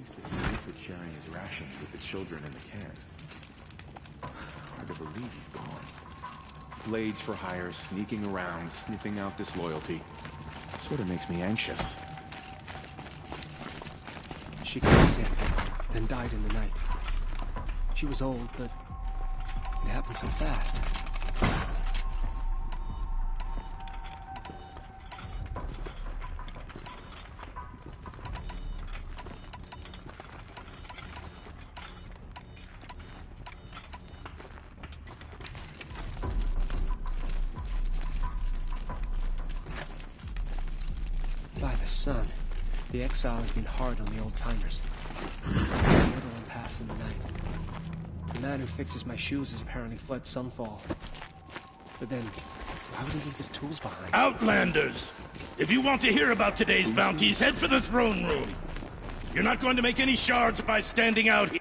Nice to see Rufus sharing his rations with the children in the camp. Hard to believe he's gone. Blades for hire, sneaking around, sniffing out disloyalty. Sort of makes me anxious. She got sick, then died in the night. She was old, but it happened so fast. By the sun, the exile has been hard on the old-timers. Little one passed in the night. The man who fixes my shoes has apparently fled Sunfall. But then, why would he leave his tools behind? Outlanders! If you want to hear about today's bounties, head for the throne room. You're not going to make any shards by standing out here.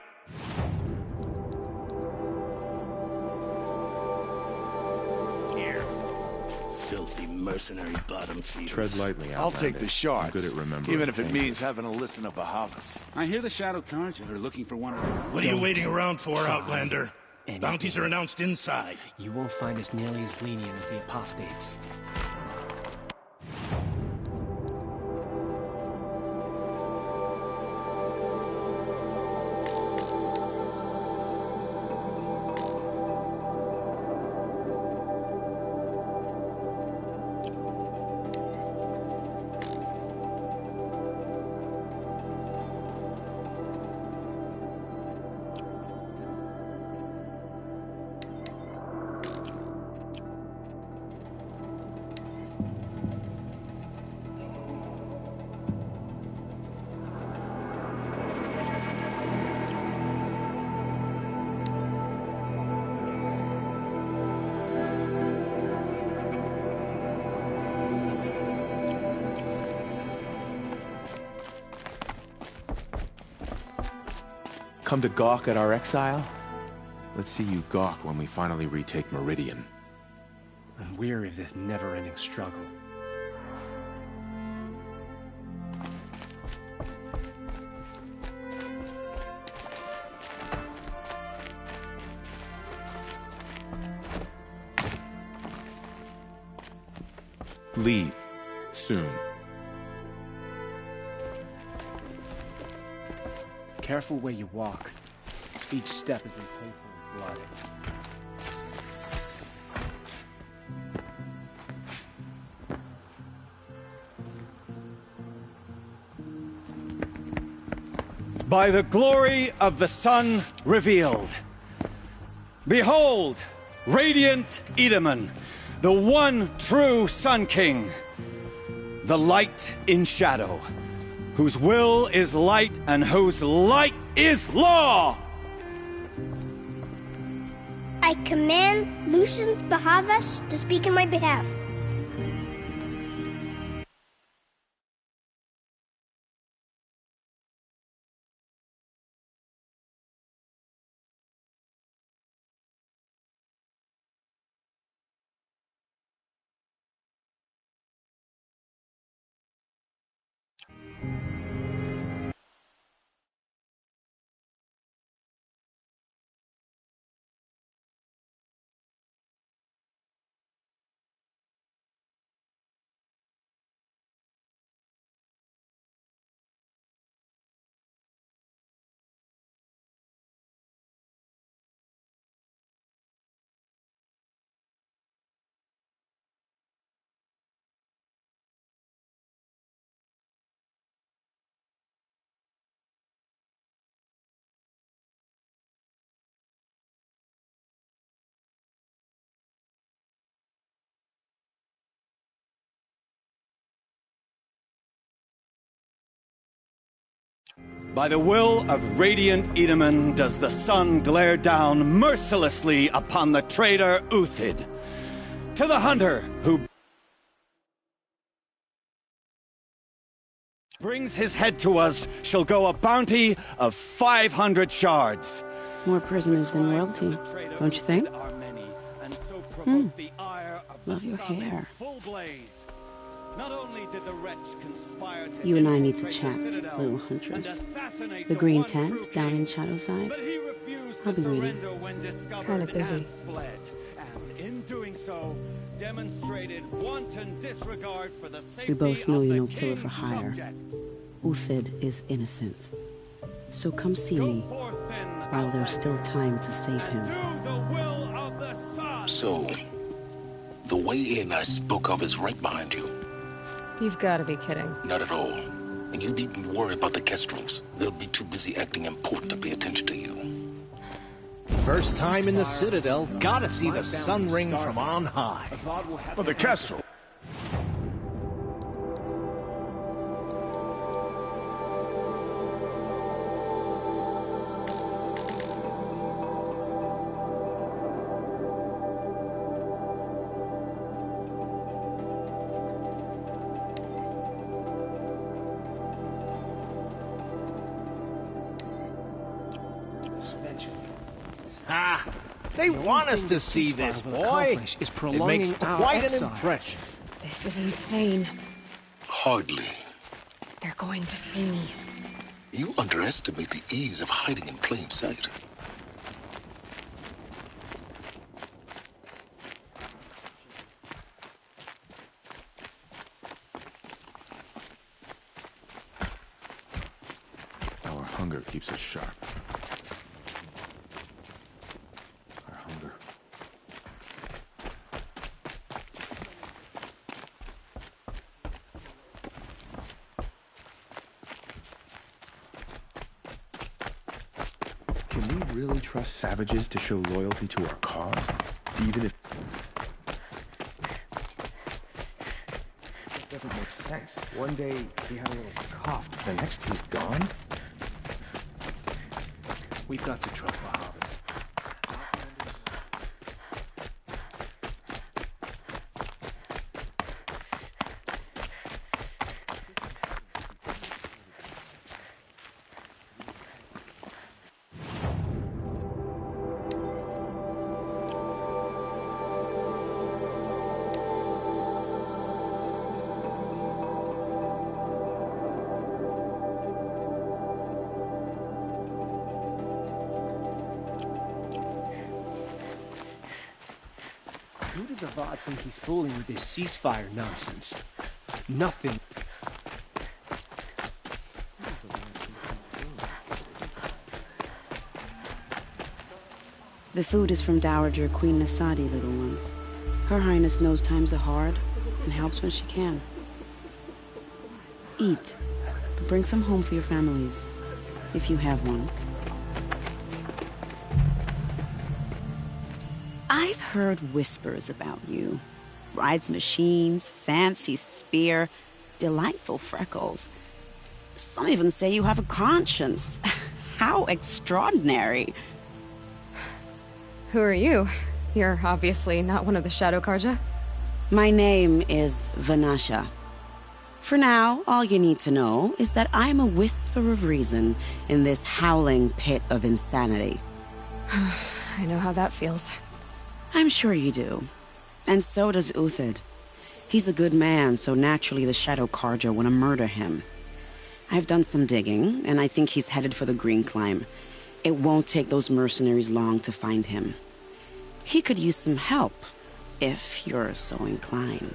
Filthy mercenary bottom feeders. Tread lightly, I'll take the shards. I'm good at remembering even if it faces. means having to listen to Bahavas. I hear the Shadow Carja are looking for one of them. What are you waiting around for, try Outlander? anything. Bounties are announced inside. You won't find us nearly as lenient as the apostates. Come to gawk at our exile? Let's see you gawk when we finally retake Meridian. I'm weary of this never-ending struggle. Leave. Soon. Careful where you walk. Each step has been painful and bloody. By the glory of the sun revealed. Behold, radiant Edaman, the one true Sun King, the light in shadow, whose will is light and whose light is law! I command Lucius Bahavas to speak in my behalf. By the will of radiant Edaman does the sun glare down mercilessly upon the traitor Uthid. To the hunter who brings his head to us shall go a bounty of 500 shards. More prisoners than royalty, don't you think? Love your hair. Not only did the wretch conspire to You and I need to infiltrate the chat, Citadel little and huntress. assassinate The green one true tent down king, in Shadowside? but he refused I'll to be waiting. surrender when discovered Kinda busy. and fled. And in doing so, demonstrated wanton disregard for the safety We both know of you're the no killer king's for hire. subjects. Uthid is innocent. So come see Go me forth then, while there's still time to save and him. do the will of the sun. So, the way in I spoke of is right behind you. You've got to be kidding. Not at all. And you needn't worry about the Kestrels. They'll be too busy acting important to pay attention to you. First time in the Citadel, gotta see the sun ring from on high. But the Kestrel. Eventually. Ah, they want us to see this, boy. Is It prolonging makes our quite an exile. impression. This is insane. Hardly. They're going to see me. You underestimate the ease of hiding in plain sight. Our hunger keeps us sharp. Our hunger. Can we really trust savages to show loyalty to our cause? Even if... It doesn't make sense. One day he had a little cough. The next he's gone? We've got to trust the hobbits. Who does Avad think he's fooling with this ceasefire nonsense? Nothing. The food is from Dowager Queen Nasadi, little ones. Her Highness knows times are hard and helps when she can. Eat, but bring some home for your families, if you have one. I've heard whispers about you. Rides machines, fancy spear, delightful freckles. Some even say you have a conscience. How extraordinary. Who are you? You're obviously not one of the Shadow Karja. My name is Vanasha. For now, all you need to know is that I'm a whisper of reason in this howling pit of insanity. I know how that feels. I'm sure you do. And so does Uthid. He's a good man, so naturally the Shadow Karja want to murder him. I've done some digging, and I think he's headed for the Green Climb. It won't take those mercenaries long to find him. He could use some help, if you're so inclined.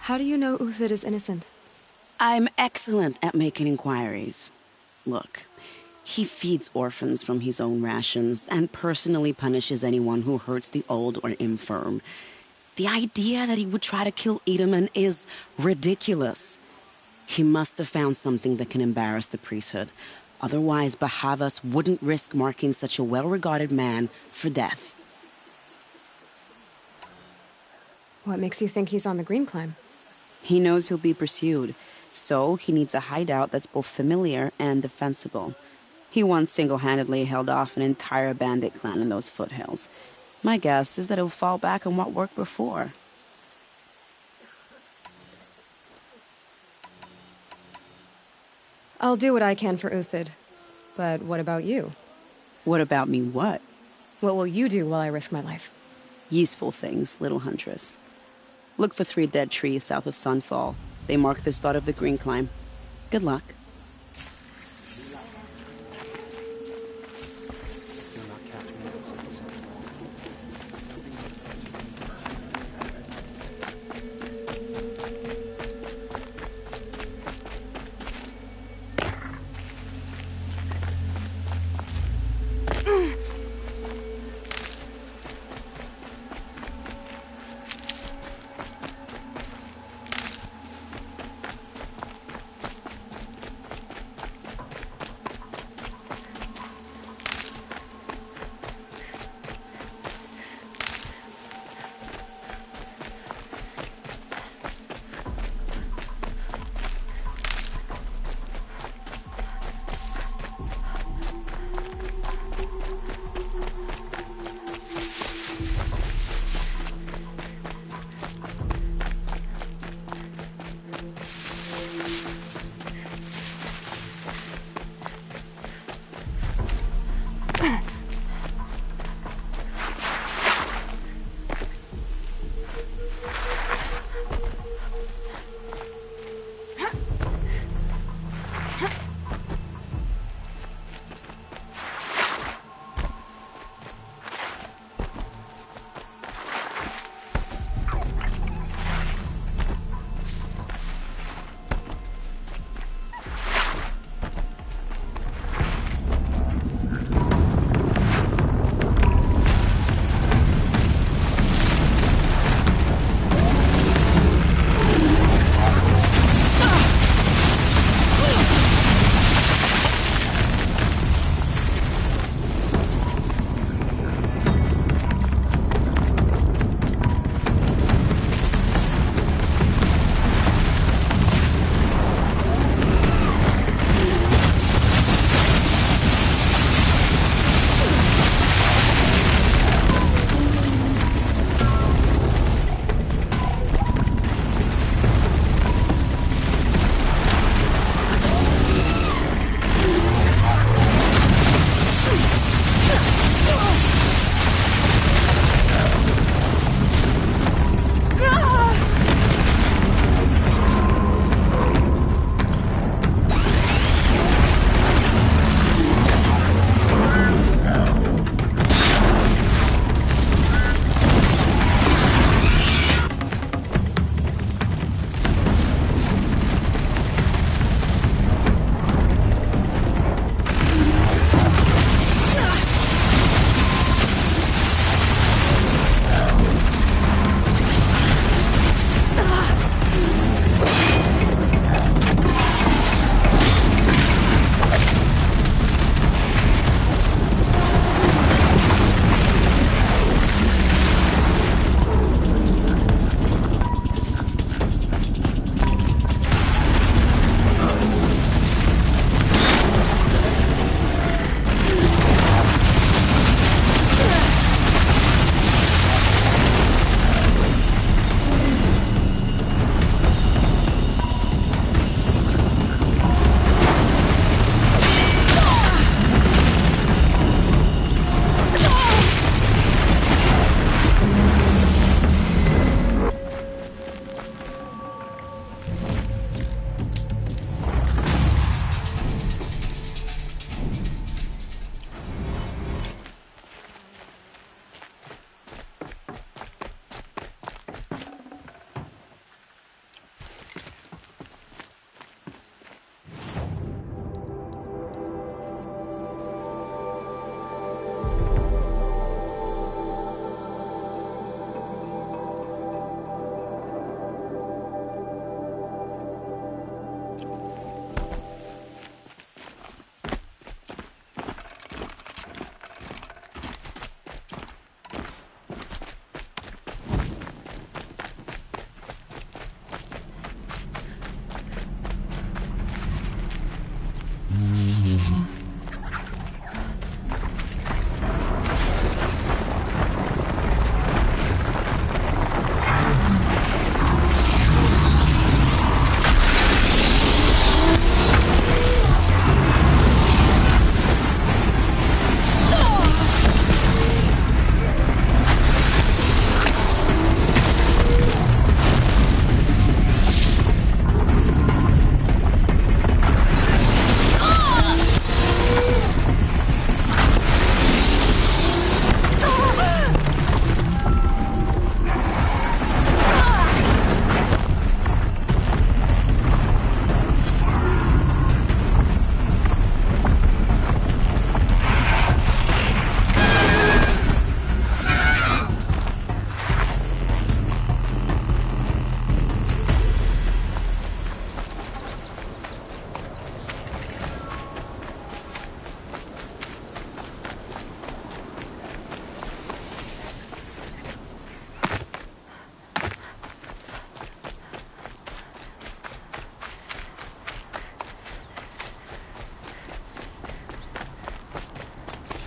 How do you know Uthid is innocent? I'm excellent at making inquiries. Look, he feeds orphans from his own rations and personally punishes anyone who hurts the old or infirm. The idea that he would try to kill Edaman is ridiculous. He must have found something that can embarrass the priesthood. Otherwise, Bahavas wouldn't risk marking such a well-regarded man for death. What makes you think he's on the Green Climb? He knows he'll be pursued, so he needs a hideout that's both familiar and defensible. He once single-handedly held off an entire bandit clan in those foothills. My guess is that he'll fall back on what worked before. I'll do what I can for Uthid. But what about you? What about me what? What will you do while I risk my life? Useful things, little huntress. Look for 3 dead trees south of Sunfall. They mark the start of the green climb. Good luck.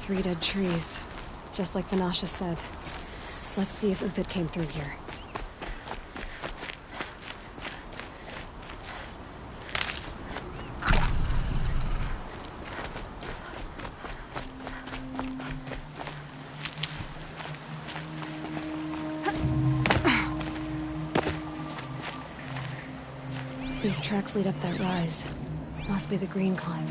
3 dead trees. Just like Vanasha said. Let's see if Uthid came through here. These tracks lead up that rise. Must be the green climb.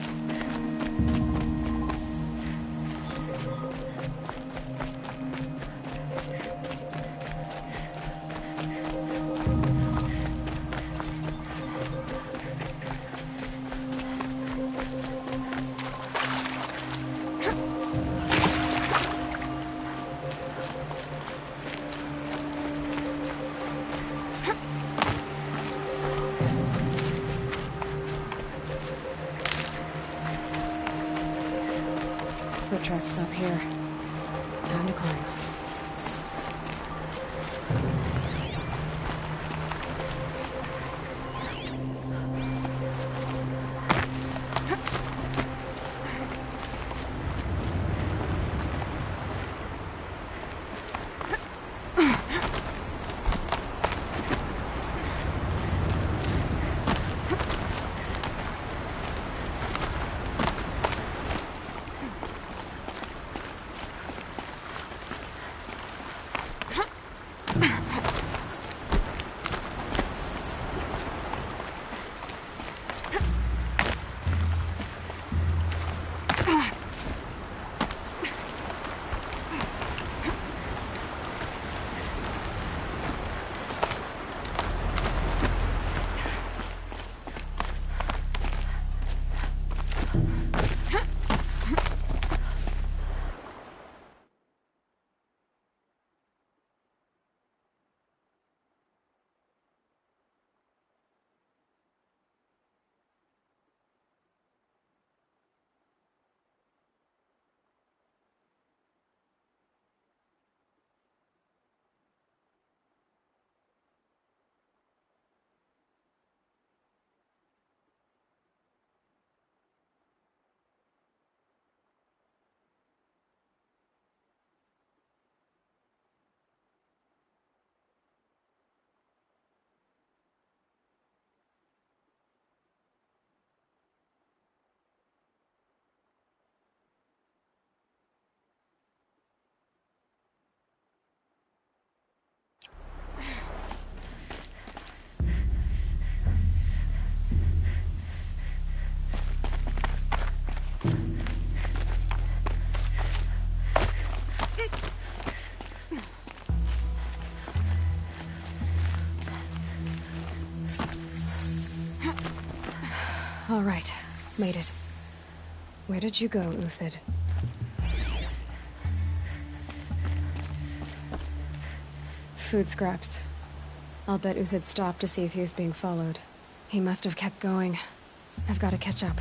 Foot tracks stop here. Time to climb. All right, made it. Where did you go, Uthid? Food scraps. I'll bet Uthid stopped to see if he was being followed. He must have kept going. I've got to catch up.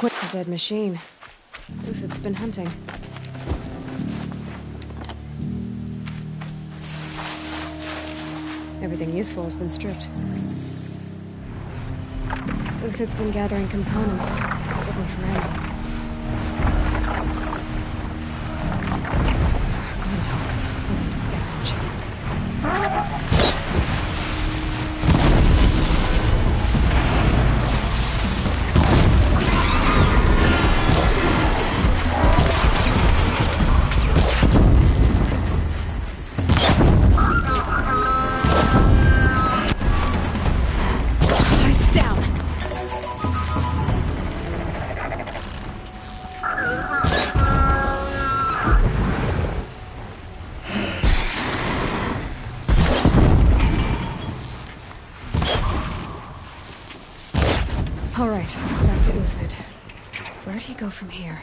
Quick, a dead machine. Uthid's been hunting. Everything useful has been stripped. Uthid's been gathering components, looking for ammo. Glenn talks. We'll have to scavenge. All right, back to Uthid. Where'd he go from here?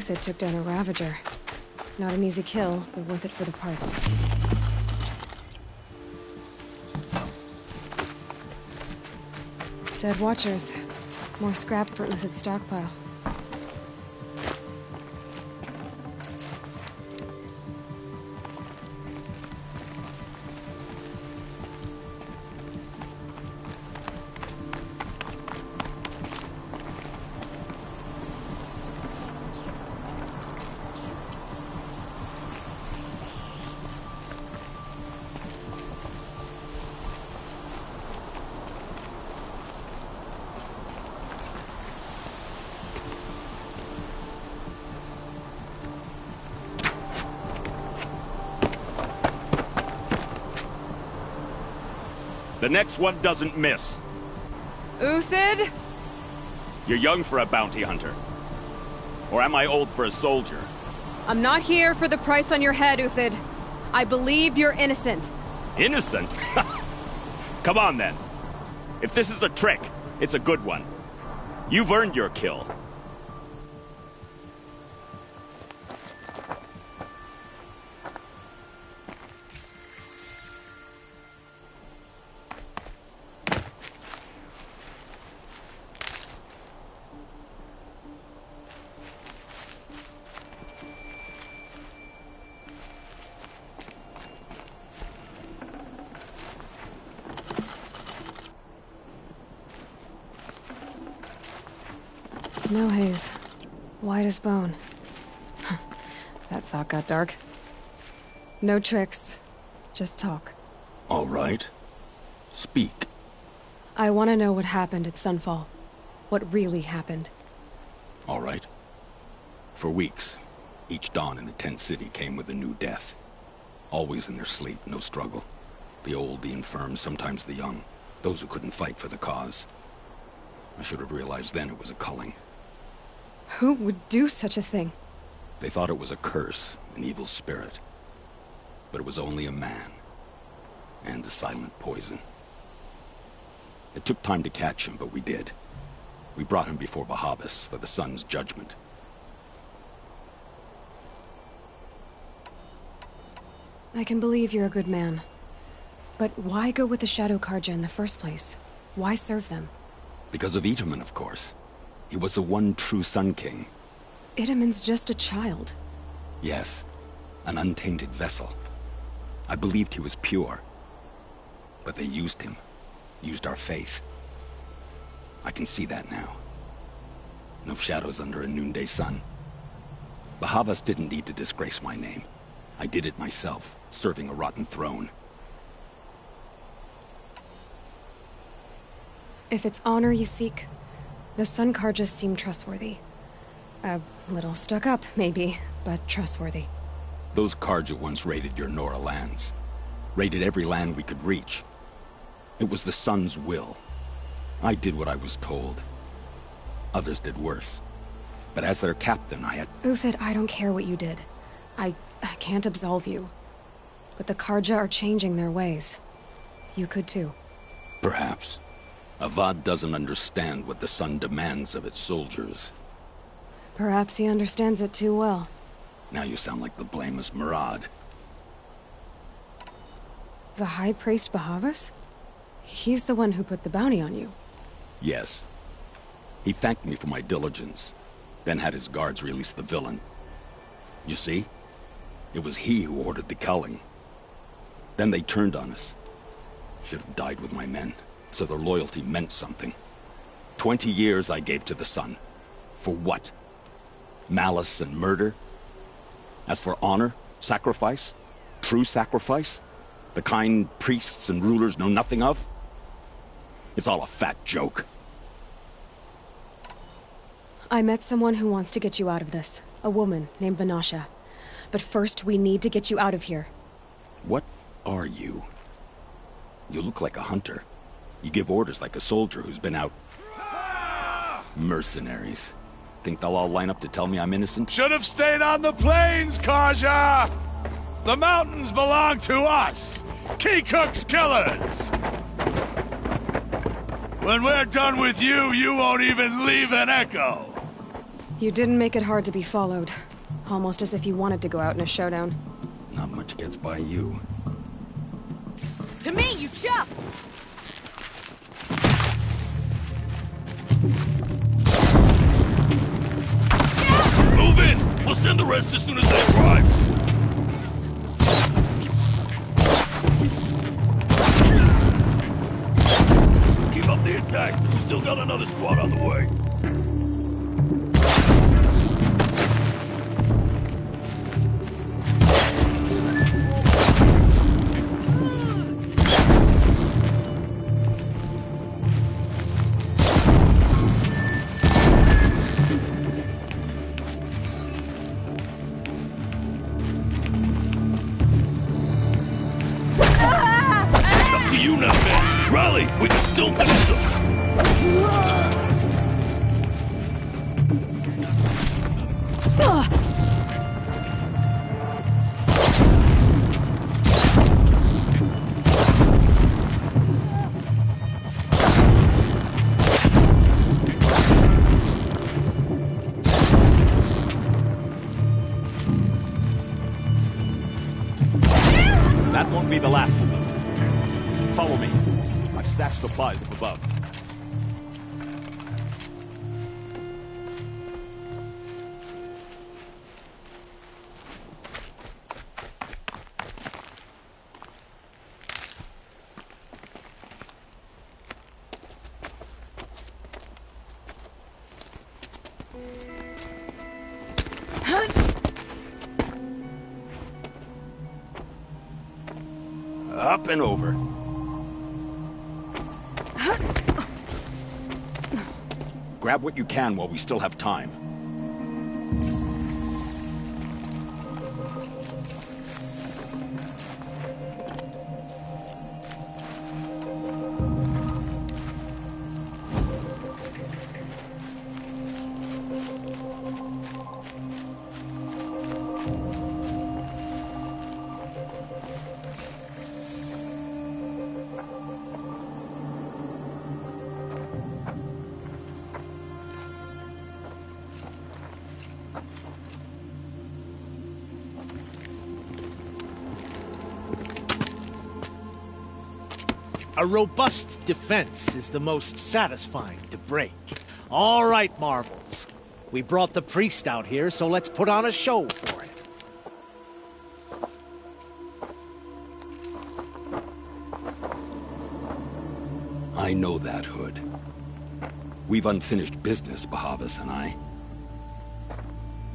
Uthid took down a Ravager. Not an easy kill, but worth it for the parts. Dead Watchers. More scrap for Uthid's stockpile. The next one doesn't miss. Uthid? You're young for a bounty hunter. Or am I old for a soldier? I'm not here for the price on your head, Uthid. I believe you're innocent. Innocent? Come on, then. If this is a trick, it's a good one. You've earned your kill. Snow haze. White as bone. That thought got dark. No tricks. Just talk. All right. Speak. I want to know what happened at Sunfall. What really happened. All right. For weeks, each dawn in the tent city came with a new death. Always in their sleep, no struggle. The old, the infirm, sometimes the young. Those who couldn't fight for the cause. I should have realized then it was a culling. Who would do such a thing? They thought it was a curse, an evil spirit. But it was only a man. And a silent poison. It took time to catch him, but we did. We brought him before Bahavas for the sun's judgment. I can believe you're a good man. But why go with the Shadow Karja in the first place? Why serve them? Because of Itaman, of course. He was the one true Sun King. Itaman's just a child. Yes, an untainted vessel. I believed he was pure. But they used him. Used our faith. I can see that now. No shadows under a noonday sun. Bahavas didn't need to disgrace my name. I did it myself, serving a rotten throne. If it's honor you seek, the Sun Karjas seem trustworthy. A little stuck up, maybe, but trustworthy. Those Karja once raided your Nora lands. Raided every land we could reach. It was the Sun's will. I did what I was told. Others did worse. But as their captain, I had... Uthid, I don't care what you did. I can't absolve you. But the Karja are changing their ways. You could too. Perhaps. Avad doesn't understand what the Sun demands of its soldiers. Perhaps he understands it too well. Now you sound like the blameless Murad. The High Priest Bahavas? He's the one who put the bounty on you. Yes. He thanked me for my diligence, then had his guards release the villain. You see? It was he who ordered the culling. Then they turned on us. Should have died with my men, so their loyalty meant something. 20 years I gave to the Sun. For what? Malice and murder? As for honor, sacrifice, true sacrifice, the kind priests and rulers know nothing of? It's all a fat joke. I met someone who wants to get you out of this. A woman named Vanasha. But first, we need to get you out of here. What are you? You look like a hunter. You give orders like a soldier who's been out... Mercenaries. Think they'll all line up to tell me I'm innocent? Should have stayed on the plains, Karja! The mountains belong to us! Kikuk's killers! When we're done with you, you won't even leave an echo! You didn't make it hard to be followed. Almost as if you wanted to go out in a showdown. Not much gets by you. To me, you chuffs! Move in! We'll send the rest as soon as they arrive! Keep up the attack! Still got another squad on the way! We can still finish them! That won't be the last of them. Follow me. Stashed supplies up above. Up and over. Grab what you can while we still have time. A robust defense is the most satisfying to break. All right, Marvels. We brought the priest out here, so let's put on a show for it. I know that, Hood. We've unfinished business, Bahavas and I.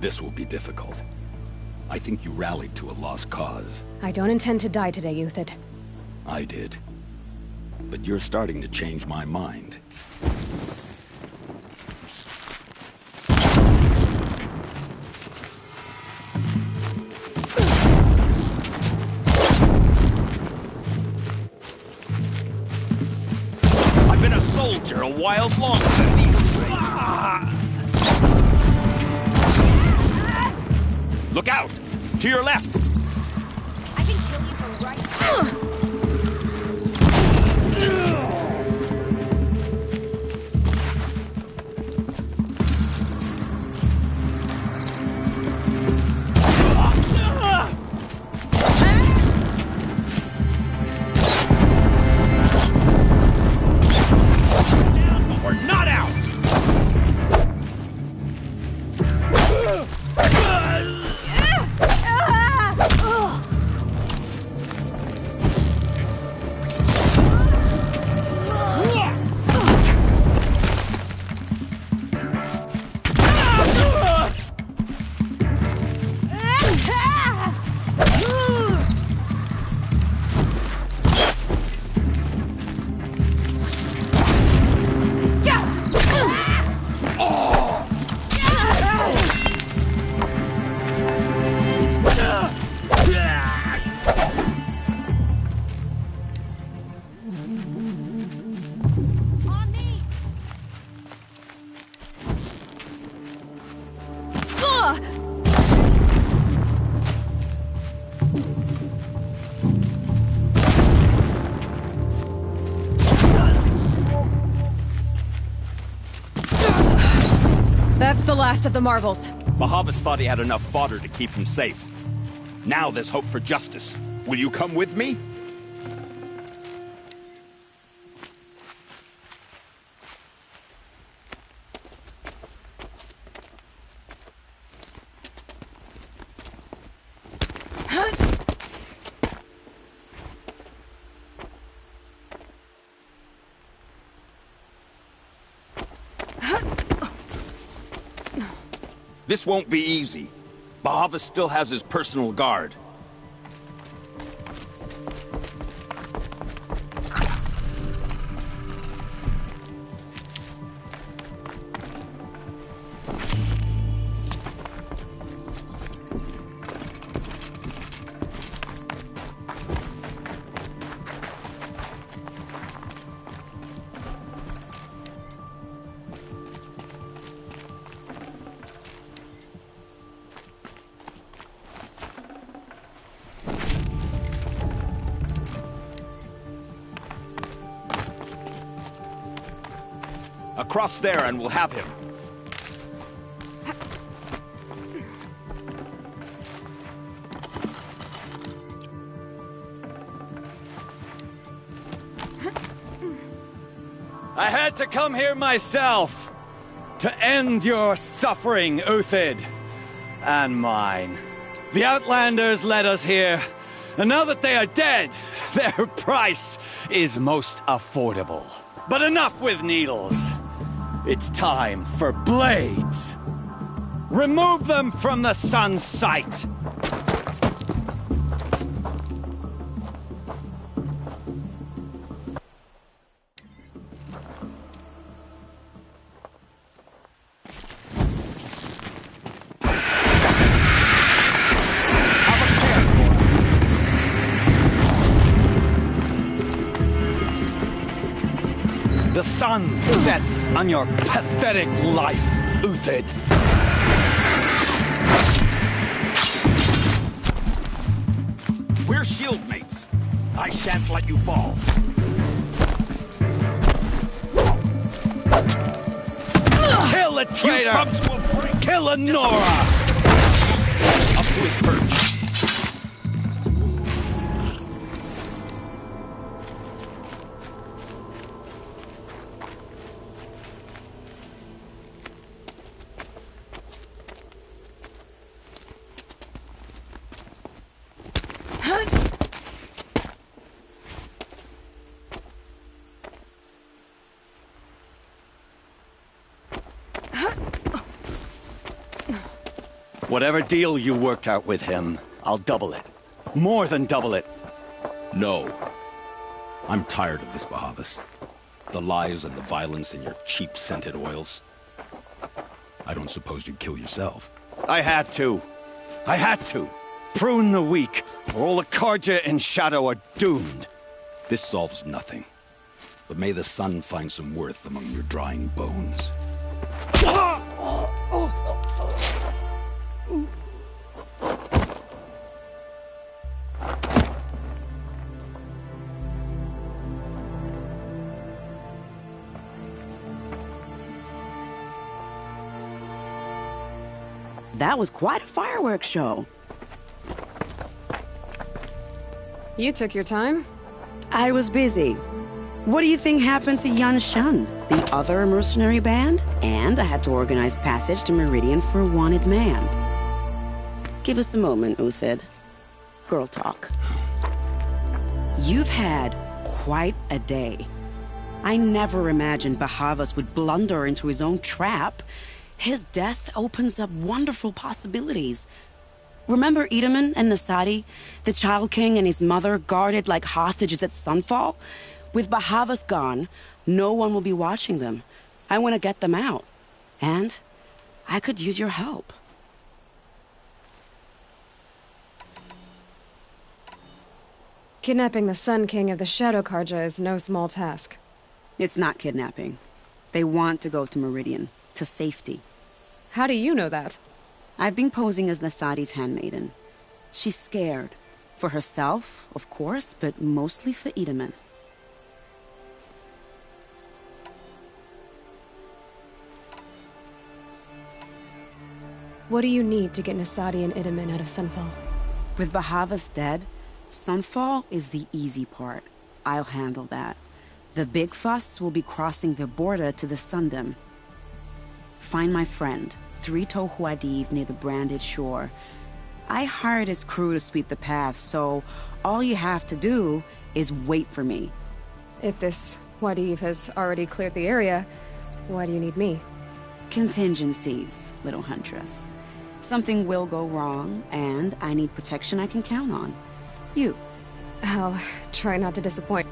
This will be difficult. I think you rallied to a lost cause. I don't intend to die today, Uthid. I did. But you're starting to change my mind. I've been a soldier a while longer than these things. Look out! To your left! I can kill you from right now. That's the last of the marvels. Bahavas thought he had enough fodder to keep him safe. Now there's hope for justice. Will you come with me? This won't be easy. Bahava still has his personal guard. Across there and we'll have him. I had to come here myself to end your suffering, Uthid, and mine. The Outlanders led us here, and now that they are dead, their price is most affordable. But enough with needles. It's time for blades. Remove them from the sun's sight. The sun sets on your pathetic life, Uthid. We're shield mates. I shan't let you fall. Kill the traitor! You thugs will break. Kill Honora! Up to his perch. Whatever deal you worked out with him, I'll double it. More than double it. No. I'm tired of this, Bahavas. The lies and the violence and your cheap scented oils. I don't suppose you'd kill yourself. I had to. I had to. Prune the weak, or all the Karja in Shadow are doomed. This solves nothing. But may the sun find some worth among your drying bones. That was quite a fireworks show. You took your time? I was busy. What do you think happened to Yan Shund, the other mercenary band? And I had to organize passage to Meridian for a wanted man. Give us a moment, Uthid. Girl talk. You've had quite a day. I never imagined Bahavas would blunder into his own trap. His death opens up wonderful possibilities. Remember Edaman and Nasadi, the Child King and his mother guarded like hostages at sunfall? With Bahavas gone, no one will be watching them. I want to get them out. And I could use your help. Kidnapping the Sun King of the Shadow Karja is no small task. It's not kidnapping. They want to go to Meridian, to safety. How do you know that? I've been posing as Nasadi's handmaiden. She's scared. For herself, of course, but mostly for Edaman. What do you need to get Nasadi and Idaman out of Sunfall? With Bahavas dead, Sunfall is the easy part. I'll handle that. The big fuss will be crossing the border to the Sundom. Find my friend, Three-Toe Huadiv, near the branded shore. I hired his crew to sweep the path, so all you have to do is wait for me. If this Huadiv has already cleared the area, why do you need me? Contingencies, little huntress. Something will go wrong, and I need protection I can count on. You. I'll try not to disappoint.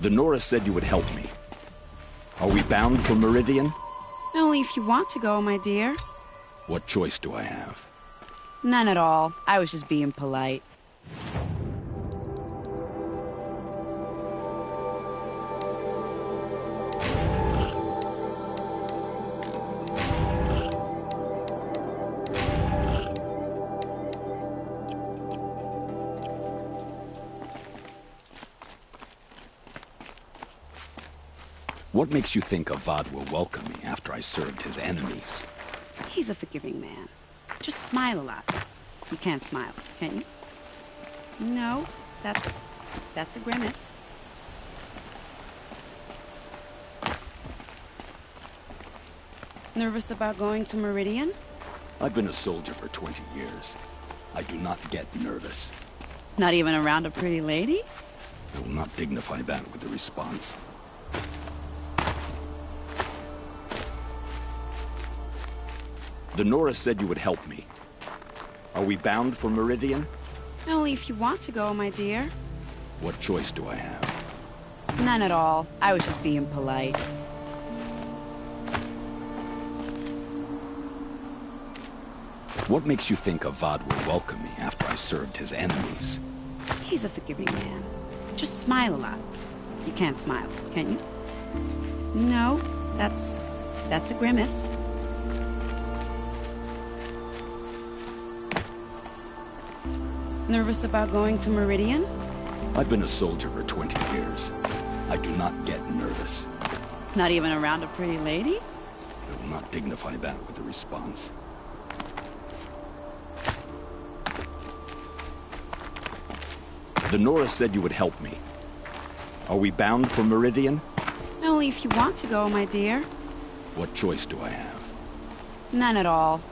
The Nora said you would help me. Are we bound for Meridian? Only if you want to go, my dear. What choice do I have? None at all. I was just being polite. What makes you think Avad will welcome me after I served his enemies? He's a forgiving man. Just smile a lot. You can't smile, can you? No, that's a grimace. Nervous about going to Meridian? I've been a soldier for 20 years. I do not get nervous. Not even around a pretty lady? I will not dignify that with a response. The Nora said you would help me. Are we bound for Meridian? Only if you want to go, my dear. What choice do I have? None at all. I was just being polite. What makes you think Avad will welcome me after I served his enemies? He's a forgiving man. Just smile a lot. You can't smile, can you? No, that's a grimace. Nervous about going to Meridian? I've been a soldier for 20 years. I do not get nervous. Not even around a pretty lady? I will not dignify that with a response. The Nora said you would help me. Are we bound for Meridian? Only if you want to go, my dear. What choice do I have? None at all.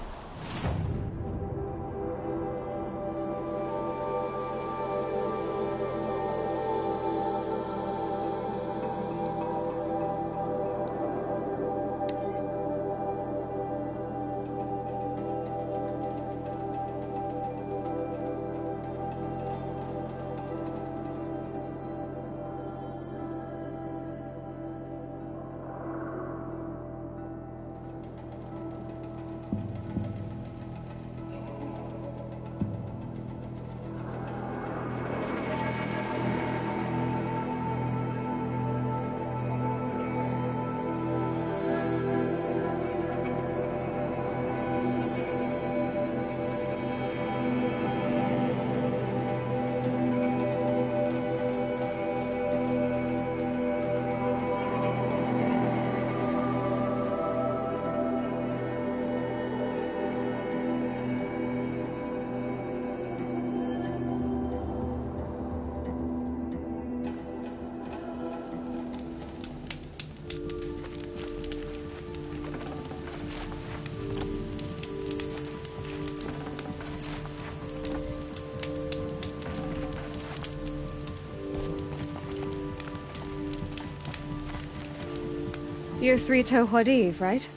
You're Three-Toe Huadiv, right?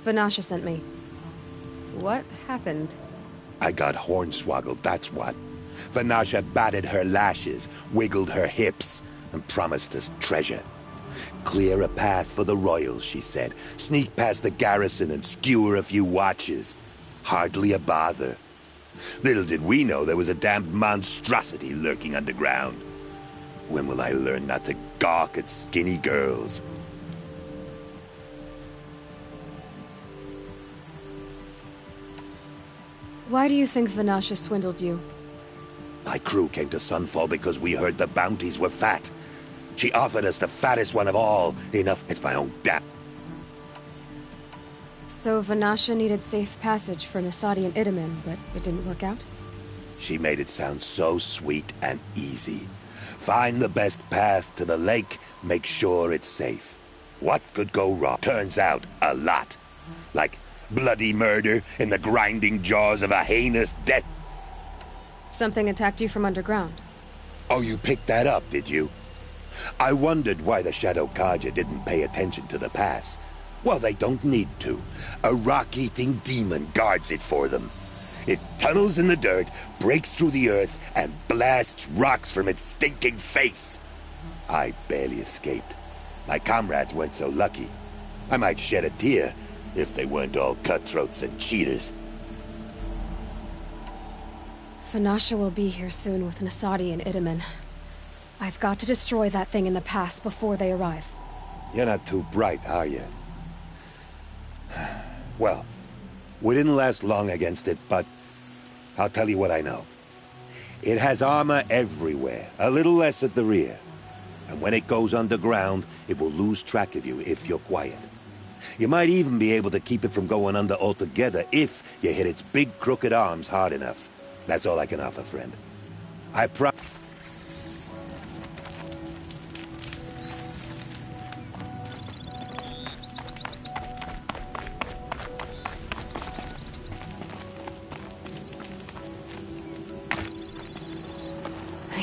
Vanasha sent me. What happened? I got hornswoggled, that's what. Vanasha batted her lashes, wiggled her hips, and promised us treasure. Clear a path for the royals, she said. Sneak past the garrison and skewer a few watches. Hardly a bother. Little did we know there was a damned monstrosity lurking underground. When will I learn not to gawk at skinny girls? Why do you think Vanasha swindled you? My crew came to Sunfall because we heard the bounties were fat. She offered us the fattest one of all. Enough, it's my own damn. So Vanasha needed safe passage for Nasadi and Idaman, but it didn't work out? She made it sound so sweet and easy. Find the best path to the lake, make sure it's safe. What could go wrong? Turns out, a lot. Like bloody murder in the grinding jaws of a heinous death. Something attacked you from underground. Oh, you picked that up, did you? I wondered why the Shadow Kaja didn't pay attention to the pass. Well, they don't need to. A rock-eating demon guards it for them. It tunnels in the dirt, breaks through the earth, and blasts rocks from its stinking face. I barely escaped. My comrades weren't so lucky. I might shed a tear if they weren't all cutthroats and cheaters. Vanasha will be here soon with Nasadi and Idaman. I've got to destroy that thing in the pass before they arrive. You're not too bright, are you? Well, we didn't last long against it, but I'll tell you what I know. It has armor everywhere, a little less at the rear. And when it goes underground, it will lose track of you if you're quiet. You might even be able to keep it from going under altogether if you hit its big crooked arms hard enough. That's all I can offer, friend. I promise.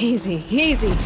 Easy, easy.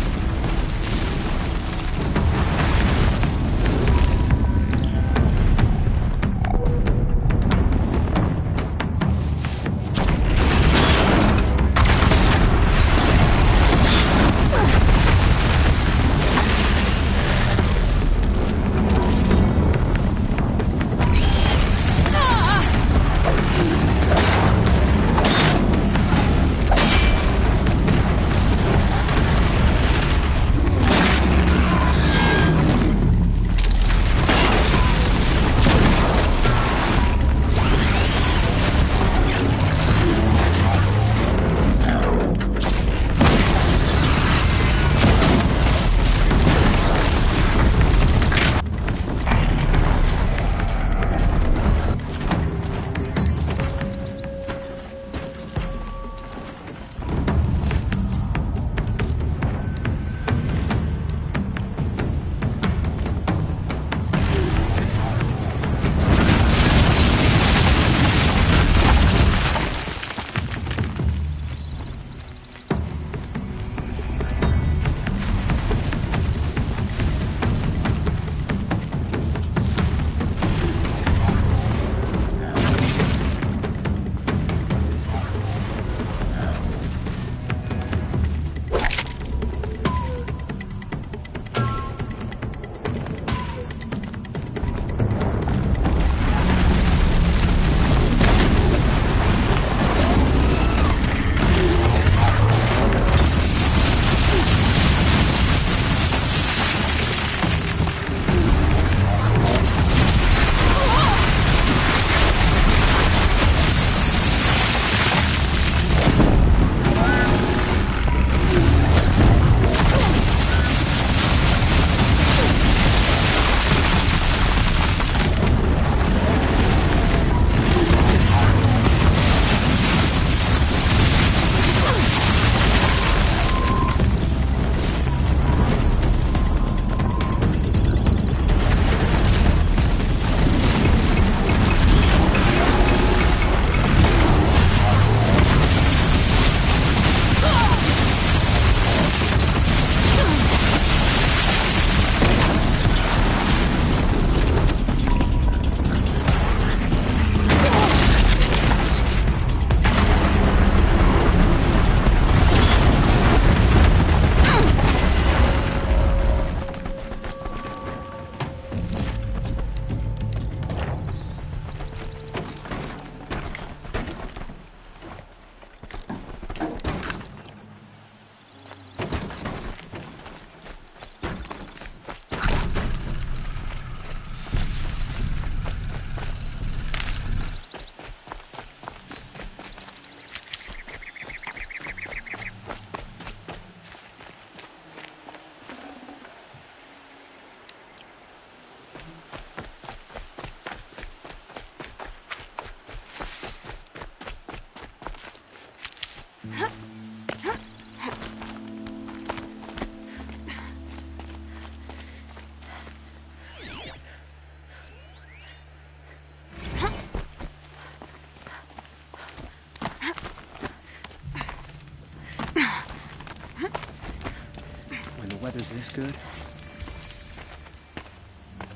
weather's this good?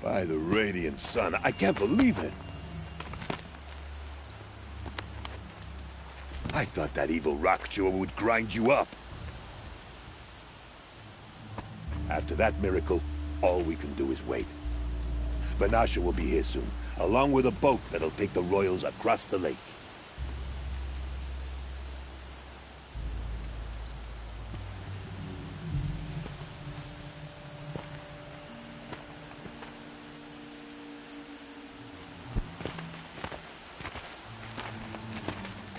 By the radiant sun, I can't believe it. I thought that evil rock chewer would grind you up. After that miracle, all we can do is wait. Vanasha will be here soon, along with a boat that'll take the royals across the lake.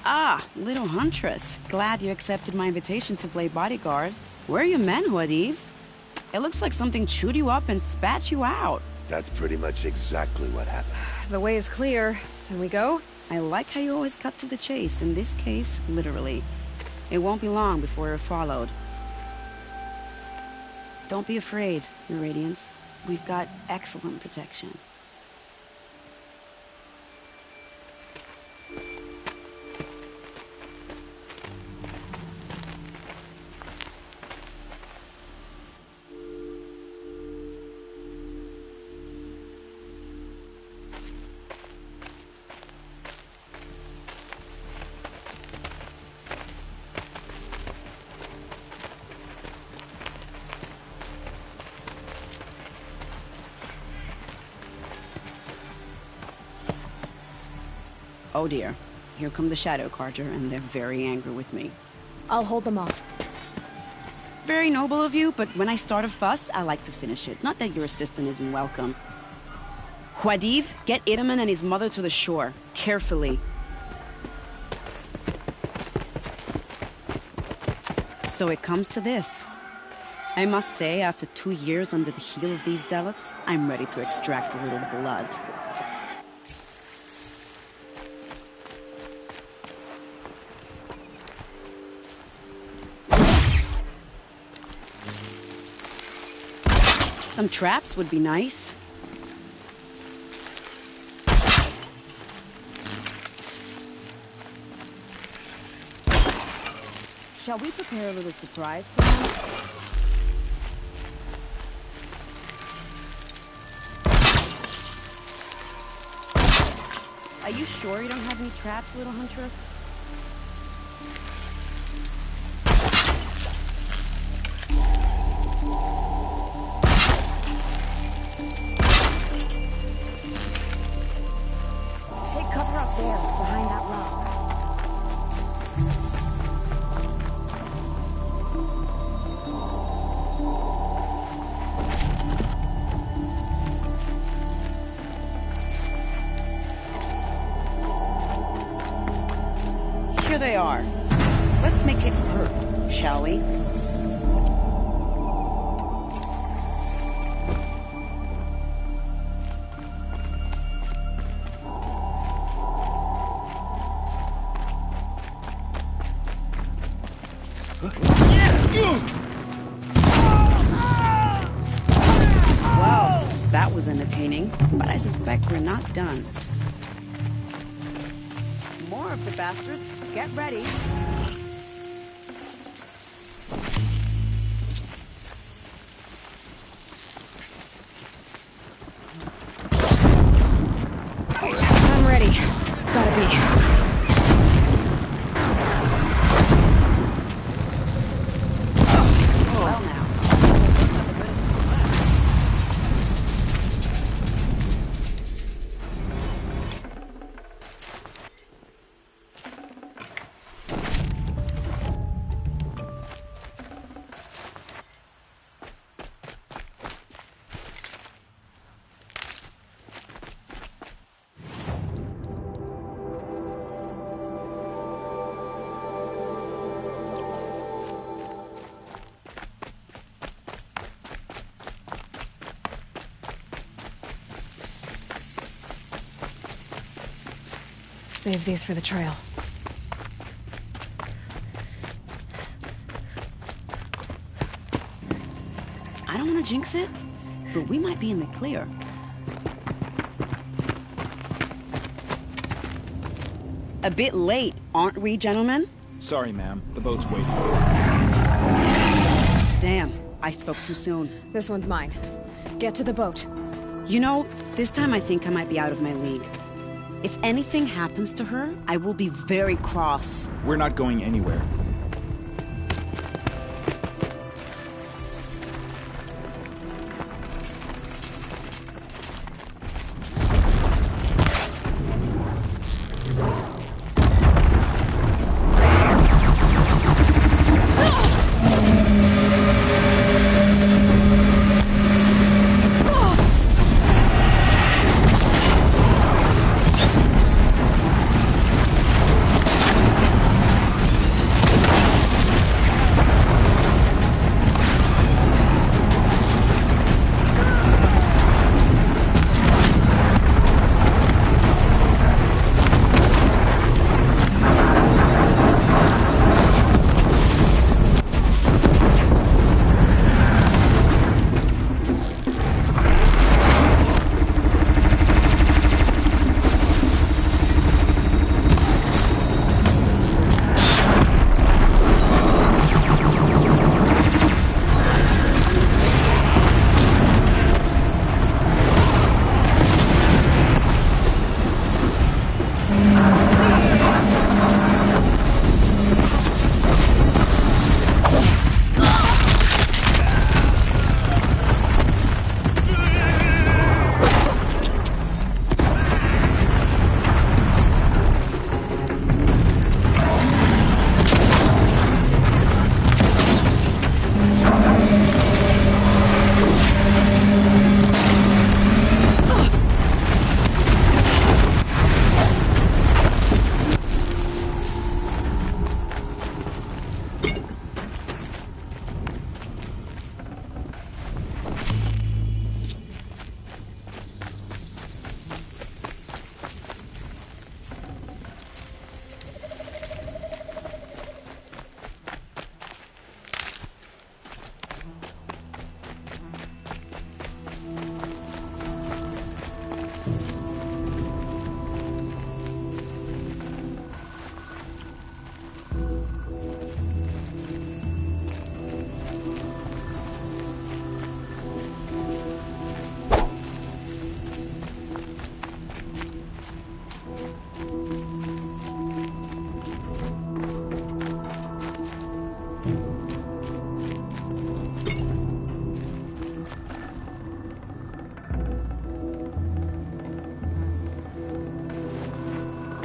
Ah, little huntress. Glad you accepted my invitation to play bodyguard. Where are your men, Huadiv? It looks like something chewed you up and spat you out. That's pretty much exactly what happened. The way is clear. Can we go? I like how you always cut to the chase. In this case, literally. It won't be long before we're followed. Don't be afraid, Your Radiance. We've got excellent protection. Oh dear. Here come the Shadow Carter, and they're very angry with me. I'll hold them off. Very noble of you, but when I start a fuss, I like to finish it. Not that your assistant isn't welcome. Huadiv, get Itaman and his mother to the shore. Carefully. So it comes to this. I must say, after 2 years under the heel of these zealots, I'm ready to extract a little blood. Some traps would be nice. Shall we prepare a little surprise for them? Are you sure you don't have any traps, little huntress? Take cover up there, behind that rock. Here they are. Let's make it hurt, shall we? Well, that was entertaining, but I suspect we're not done. More of the bastards. Get ready. I'm ready. Gotta be. Well now. Save these for the trail. I don't want to jinx it, but we might be in the clear. A bit late, aren't we, gentlemen? Sorry, ma'am. The boat's waiting. Damn. I spoke too soon. This one's mine. Get to the boat. You know, this time I think I might be out of my league. If anything happens to her, I will be very cross. We're not going anywhere.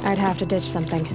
I'd have to ditch something.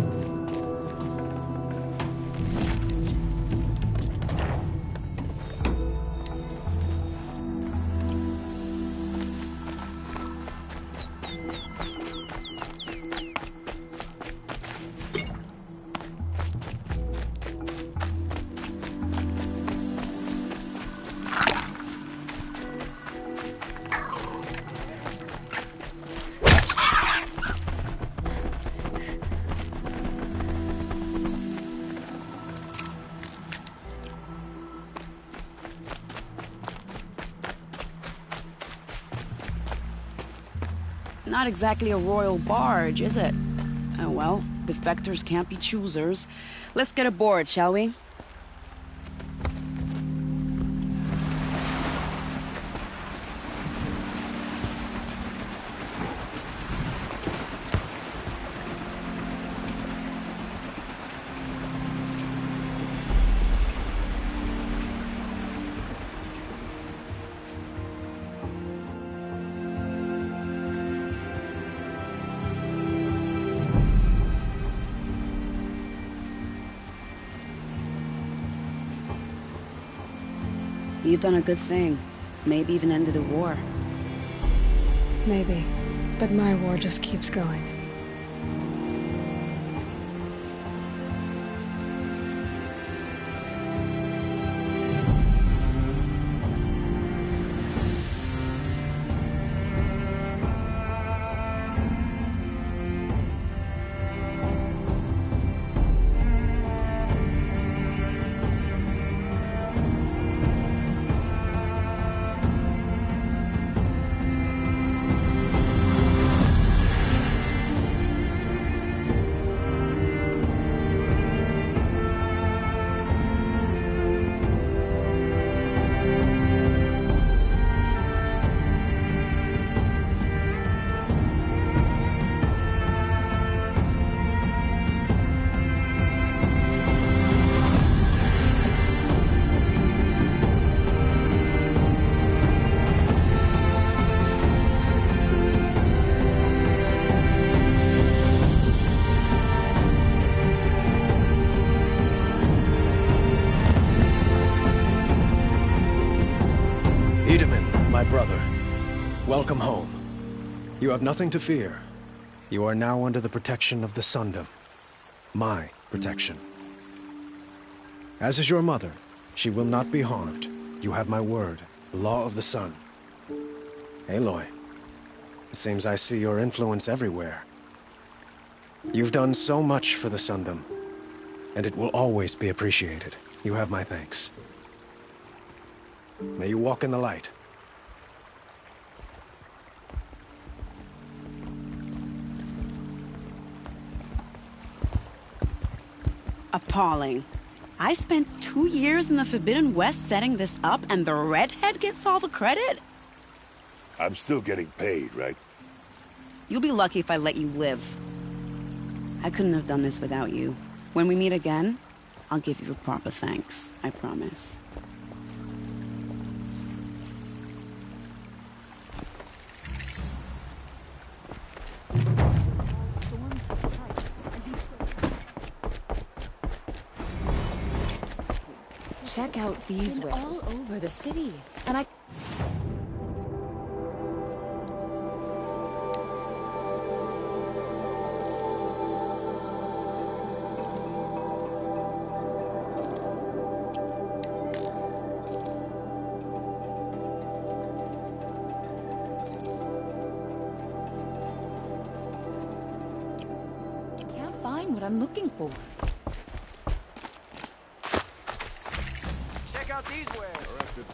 Not exactly a royal barge, is it? Oh well, defectors can't be choosers. Let's get aboard, shall we? You've done a good thing. Maybe even ended a war. Maybe. But my war just keeps going. Wiedemann, my brother, welcome home. You have nothing to fear. You are now under the protection of the Sundom. My protection. As is your mother, she will not be harmed. You have my word, the law of the sun. Aloy, it seems I see your influence everywhere. You've done so much for the Sundom, and it will always be appreciated. You have my thanks. May you walk in the light. Appalling. I spent 2 years in the Forbidden West setting this up, and the redhead gets all the credit? I'm still getting paid, right? You'll be lucky if I let you live. I couldn't have done this without you. When we meet again, I'll give you a proper thanks. I promise. Check out these wares. All over the city. And I... can't find what I'm looking for. Check out these wares. Arrested.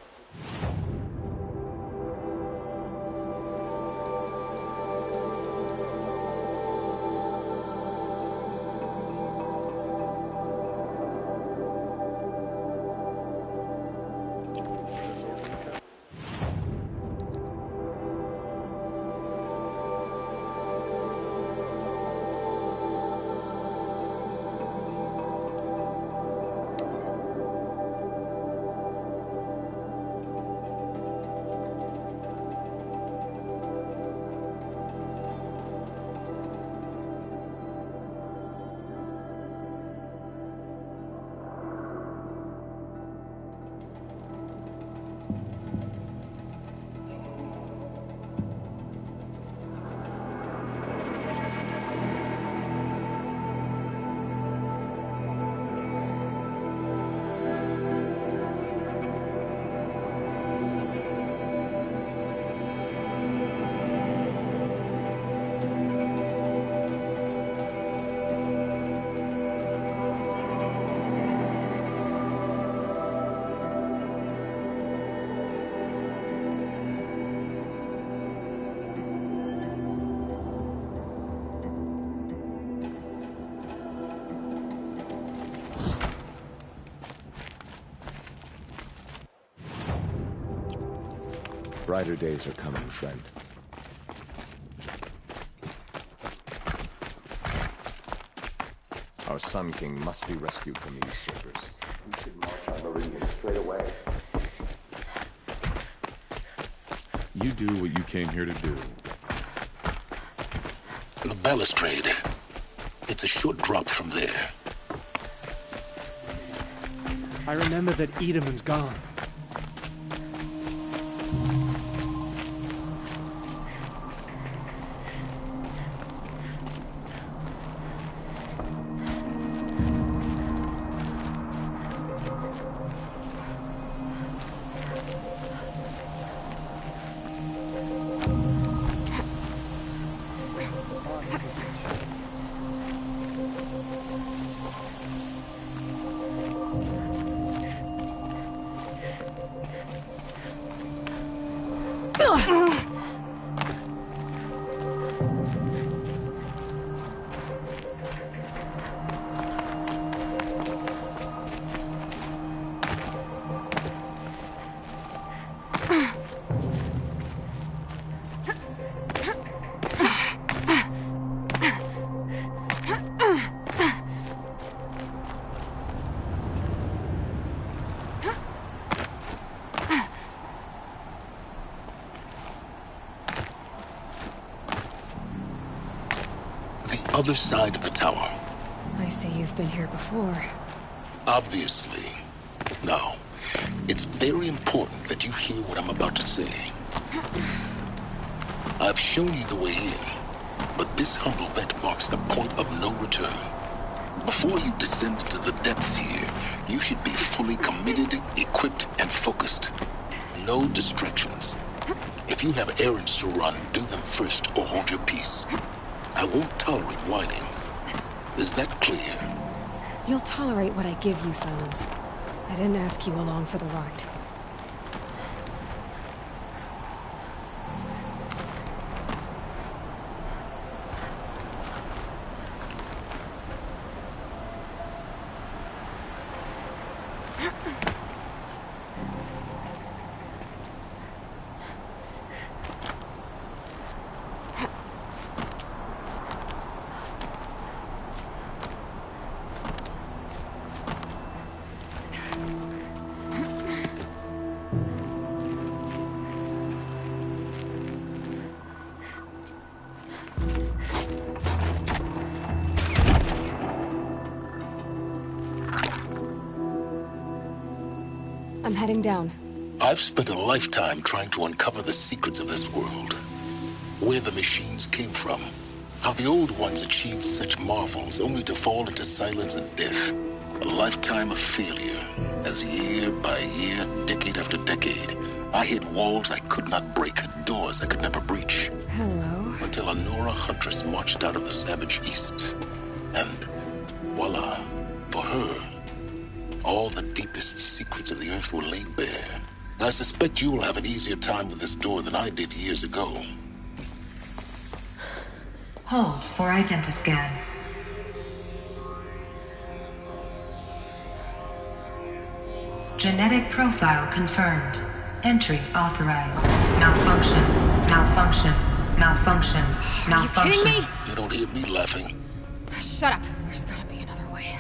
Brighter days are coming, friend. Our Sun King must be rescued from these usurpers. We should march on Meridian straight away. You do what you came here to do. The balustrade. It's a short drop from there. I remember that Wiedemann's gone. Other side of the tower. I see you've been here before. Obviously. No. It's very important that you hear what I'm about to say. I've shown you the way in, but this humble vent marks a point of no return. Before you descend into the depths here, you should be fully committed, equipped, and focused. No distractions. If you have errands to run, do them first or hold your peace. I won't tolerate whining. Is that clear? You'll tolerate what I give you, Silence. I didn't ask you along for the ride. I'm heading down. I've spent a lifetime trying to uncover the secrets of this world. Where the machines came from. How the old ones achieved such marvels only to fall into silence and death. A lifetime of failure. As year by year, decade after decade, I hit walls I could not break, doors I could never breach. Hello? Until a Nora huntress marched out of the savage east. And voila, for her, all the deepest secrets of the earth were laid bare. I suspect you will have an easier time with this door than I did years ago. Hold for identiscan. Genetic profile confirmed. Entry authorized. Malfunction. Malfunction. Malfunction. Malfunction. Are you kidding me? You don't hear me laughing. Shut up. There's gotta be another way.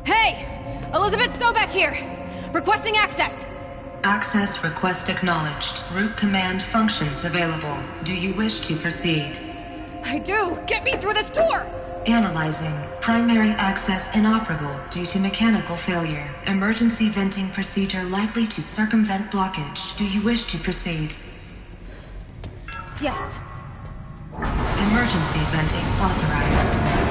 Hey! Elizabeth Sobek here! Requesting access! Access request acknowledged. Root command functions available. Do you wish to proceed? I do! Get me through this door! Analyzing. Primary access inoperable due to mechanical failure. Emergency venting procedure likely to circumvent blockage. Do you wish to proceed? Yes. Emergency venting authorized.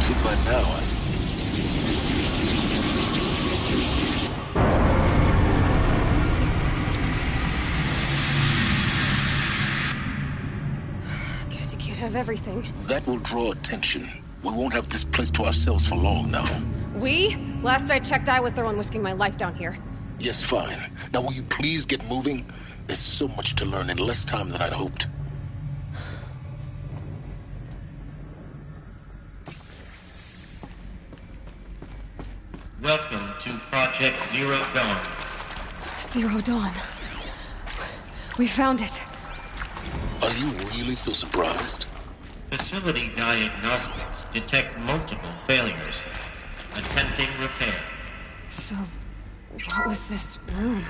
See, by now, Guess you can't have everything. that will draw attention. We won't have this place to ourselves for long now. We? Last I checked, I was the one risking my life down here. Yes, fine. Now will you please get moving? There's so much to learn in less time than I'd hoped. Welcome to Project Zero Dawn. Zero Dawn. We found it. Are you really so surprised? Facility diagnostics detect multiple failures. Attempting repair. So, what was this room?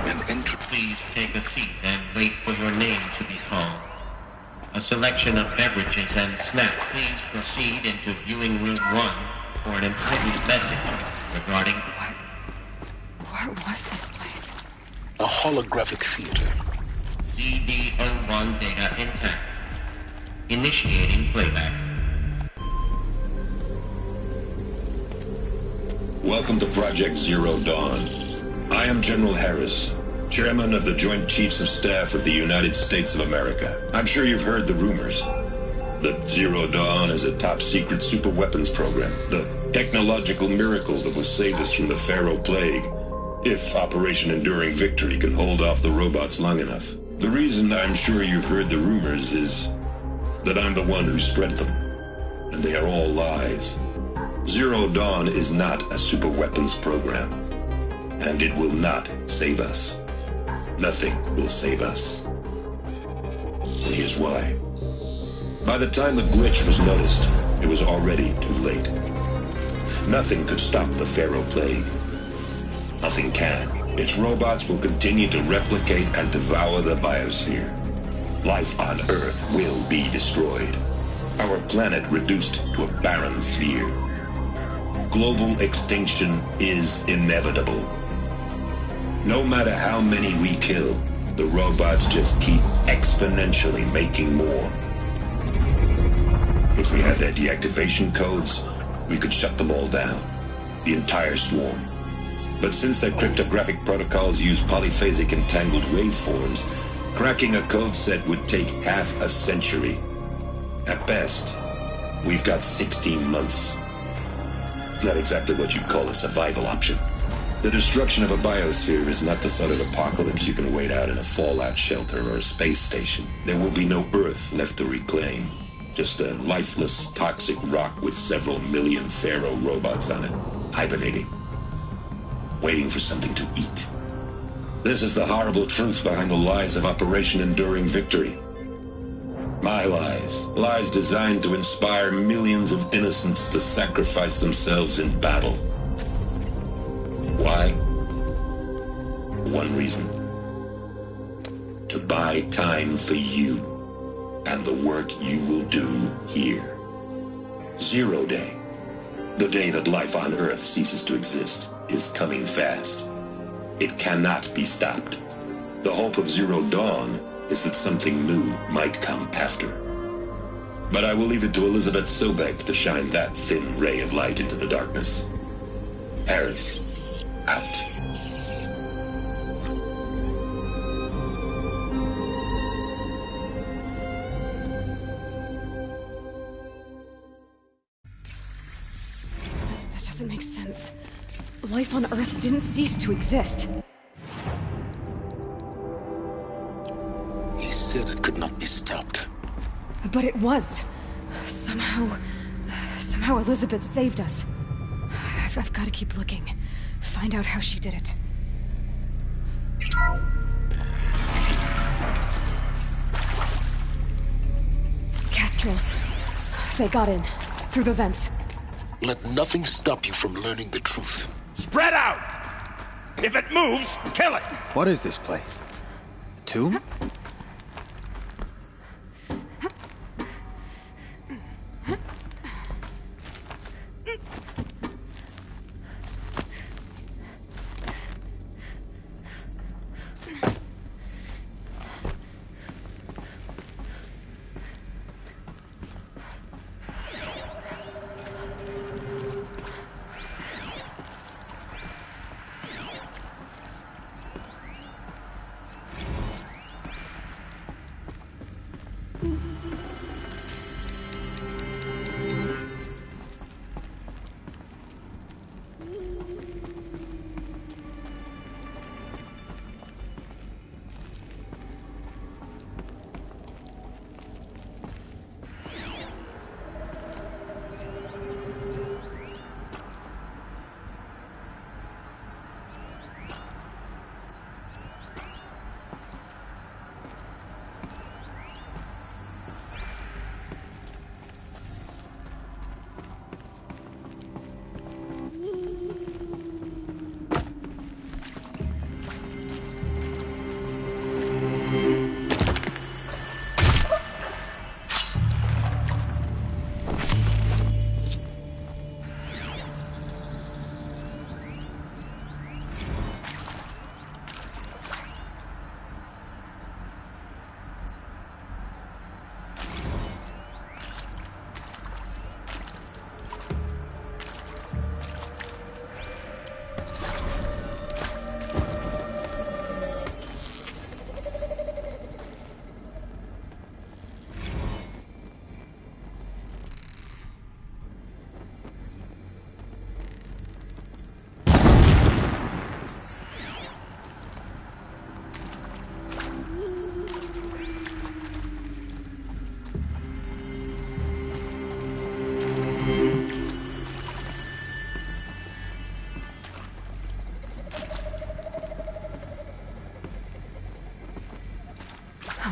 An entry. Please take a seat and wait for your name to be called. A selection of beverages and snacks. Please proceed into viewing room 1 for an important message regarding... What was this place? A holographic theater. CD01 data intact. Initiating playback. Welcome to Project Zero Dawn. I am General Harris, Chairman of the Joint Chiefs of Staff of the United States of America. I'm sure you've heard the rumors that Zero Dawn is a top-secret superweapons program, the technological miracle that will save us from the Pharaoh Plague, if Operation Enduring Victory can hold off the robots long enough. The reason I'm sure you've heard the rumors is that I'm the one who spread them, and they are all lies. Zero Dawn is not a superweapons program, and it will not save us. Nothing will save us. And here's why. By the time the glitch was noticed, it was already too late. Nothing could stop the Pharaoh Plague. Nothing can. Its robots will continue to replicate and devour the biosphere. life on Earth will be destroyed. Our planet reduced to a barren sphere. Global extinction is inevitable. No matter how many we kill, the robots just keep exponentially making more. If we had their deactivation codes, we could shut them all down. The entire swarm. But since their cryptographic protocols use polyphasic entangled waveforms, cracking a code set would take half a century. At best, we've got 16 months. Not exactly what you'd call a survival option. The destruction of a biosphere is not the sort of apocalypse you can wait out in a fallout shelter or a space station. There will be no Earth left to reclaim. Just a lifeless, toxic rock with several million Pharaoh robots on it, hibernating, waiting for something to eat. This is the horrible truth behind the lies of Operation Enduring Victory. My lies. Lies designed to inspire millions of innocents to sacrifice themselves in battle. Why? One reason. To buy time for you and the work you will do here. Zero Day, the day that life on Earth ceases to exist, is coming fast. It cannot be stopped. The hope of Zero Dawn is that something new might come after. But I will leave it to Elizabeth Sobek to shine that thin ray of light into the darkness. Harris, out. That doesn't make sense. Life on Earth didn't cease to exist. He said it could not be stopped. But it was. Somehow Elizabeth saved us. I've got to keep looking. Find out how she did it. Kestrels. They got in. Through the vents. Let nothing stop you from learning the truth. Spread out! If it moves, kill it! What is this place? A tomb?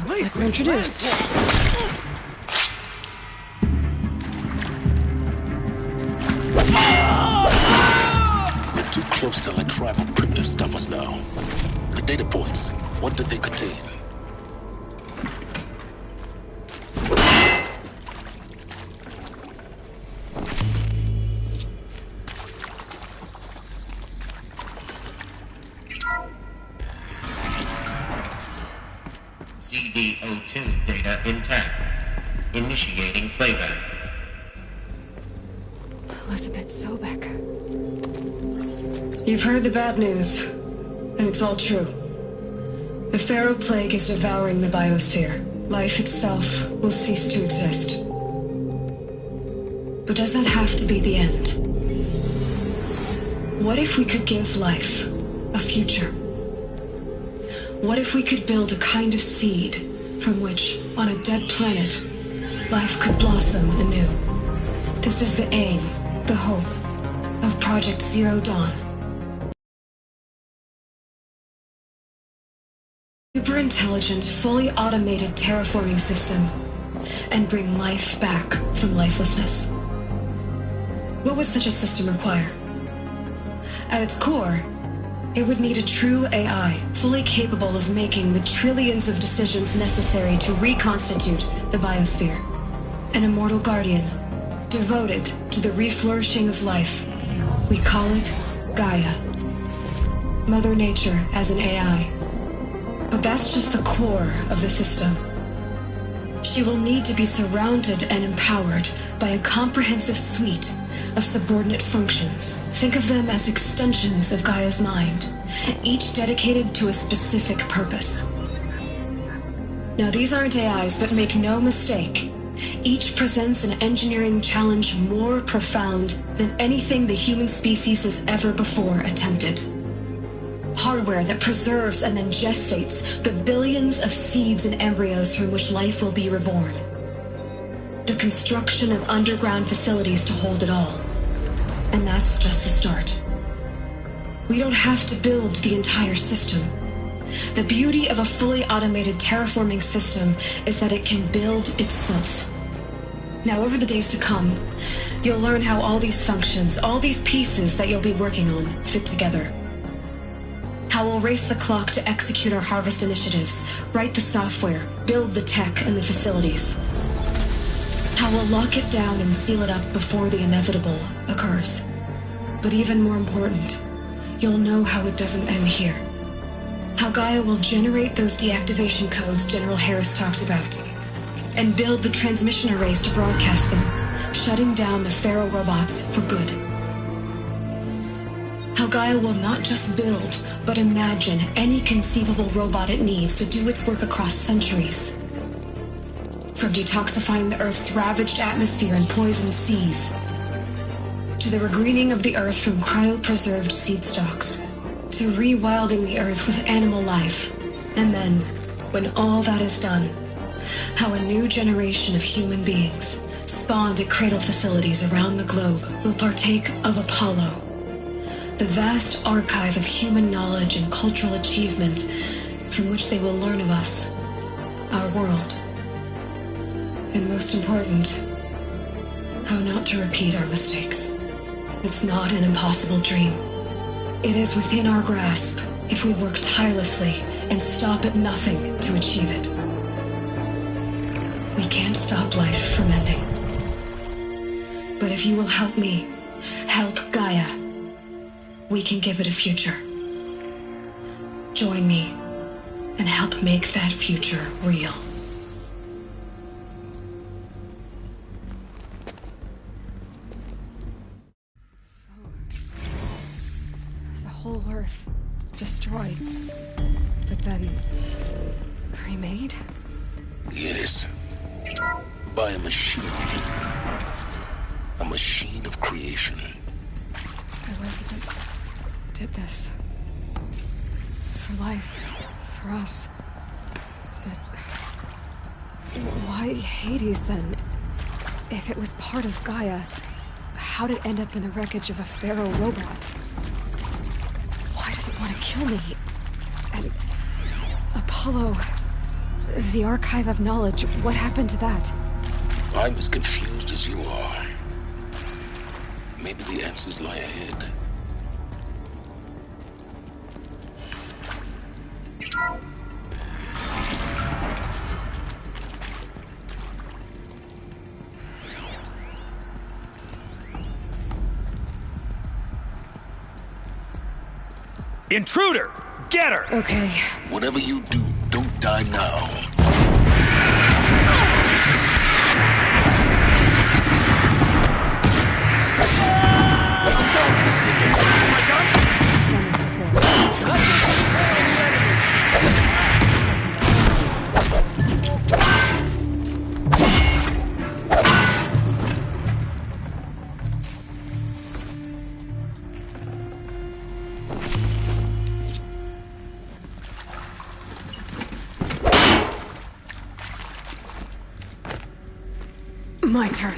Looks like we're introduced. We're too close to let tribal primitives stop us now. The data points, what did they contain? kept intact. Initiating playback. Elizabeth Sobek. You've heard the bad news, and it's all true. The Pharaoh Plague is devouring the biosphere. Life itself will cease to exist. But does that have to be the end? What if we could give life a future? What if we could build a kind of seed from which, on a dead planet, life could blossom anew? This is the aim, the hope, of Project Zero Dawn. Super-intelligent, fully automated terraforming system, and bring life back from lifelessness. What would such a system require? At its core, it would need a true AI, fully capable of making the trillions of decisions necessary to reconstitute the biosphere. An immortal guardian, devoted to the reflourishing of life. We call it Gaia. Mother Nature as an AI. But that's just the core of the system. She will need to be surrounded and empowered by a comprehensive suite of subordinate functions. Think of them as extensions of Gaia's mind, each dedicated to a specific purpose. Now, these aren't AIs, but make no mistake, each presents an engineering challenge more profound than anything the human species has ever before attempted. Hardware that preserves and then gestates the billions of seeds and embryos from which life will be reborn. The construction of underground facilities to hold it all. And that's just the start. We don't have to build the entire system. The beauty of a fully automated terraforming system is that it can build itself. Now, over the days to come, you'll learn how all these functions, all these pieces that you'll be working on, fit together. How we'll race the clock to execute our harvest initiatives, write the software, build the tech and the facilities. How we'll lock it down and seal it up before the inevitable occurs. But even more important, you'll know how it doesn't end here. How Gaia will generate those deactivation codes General Harris talked about, and build the transmission arrays to broadcast them, shutting down the Pharaoh robots for good. How Gaia will not just build, but imagine any conceivable robot it needs to do its work across centuries. From detoxifying the Earth's ravaged atmosphere and poisoned seas, to the regreening of the Earth from cryopreserved seed stalks, to rewilding the Earth with animal life. And then, when all that is done, how a new generation of human beings, spawned at cradle facilities around the globe, will partake of Apollo, the vast archive of human knowledge and cultural achievement from which they will learn of us, our world. And most important, how not to repeat our mistakes. It's not an impossible dream. It is within our grasp if we work tirelessly and stop at nothing to achieve it. We can't stop life from ending. But if you will help me, help Gaia, we can give it a future. Join me and help make that future real. The whole Earth destroyed, but then remade? Yes. By a machine. A machine of creation. Elizabeth did this. For life. For us. But why Hades then? If it was part of Gaia, how'd it end up in the wreckage of a Pharaoh robot? Why does it want to kill me? And Apollo, the archive of knowledge, what happened to that? I'm as confused as you are. Maybe the answers lie ahead. Intruder! Get her! Okay. Whatever you do, don't die now. my turn.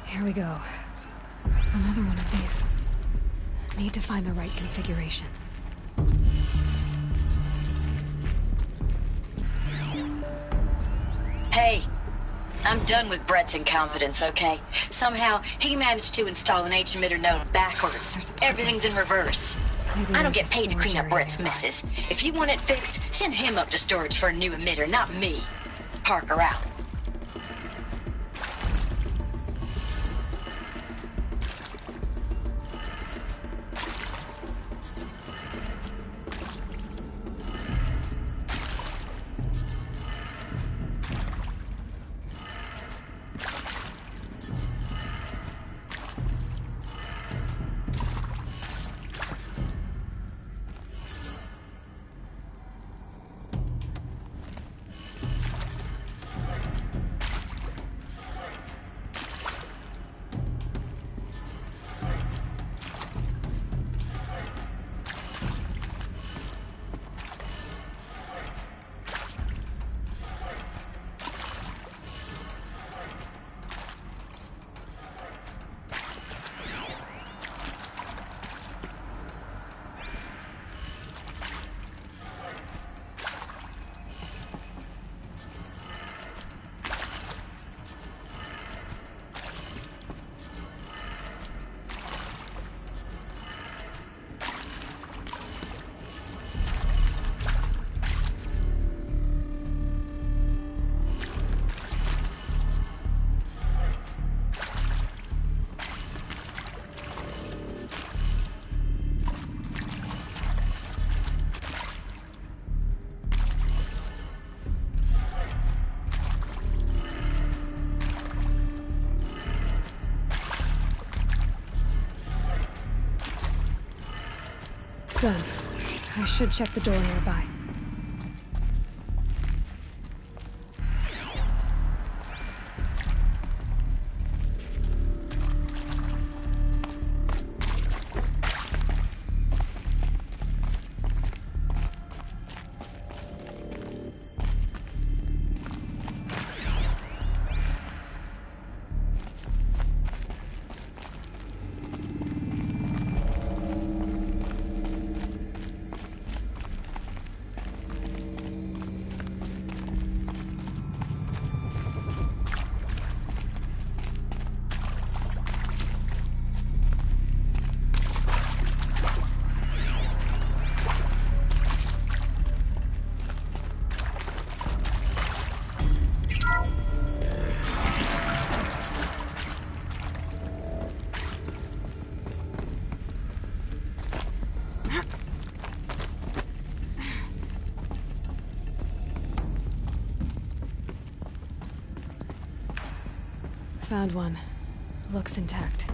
Here we go. Another one of these. Need to find the right configuration. Hey, I'm done with Brett's incompetence, okay? Somehow, he managed to install an H-emitter node backwards. Everything's in reverse. I don't get paid to clean up Brett's messes. If you want it fixed, send him up to storage for a new emitter, not me. Parker out. Done. I should check the door nearby. Found one. Looks intact.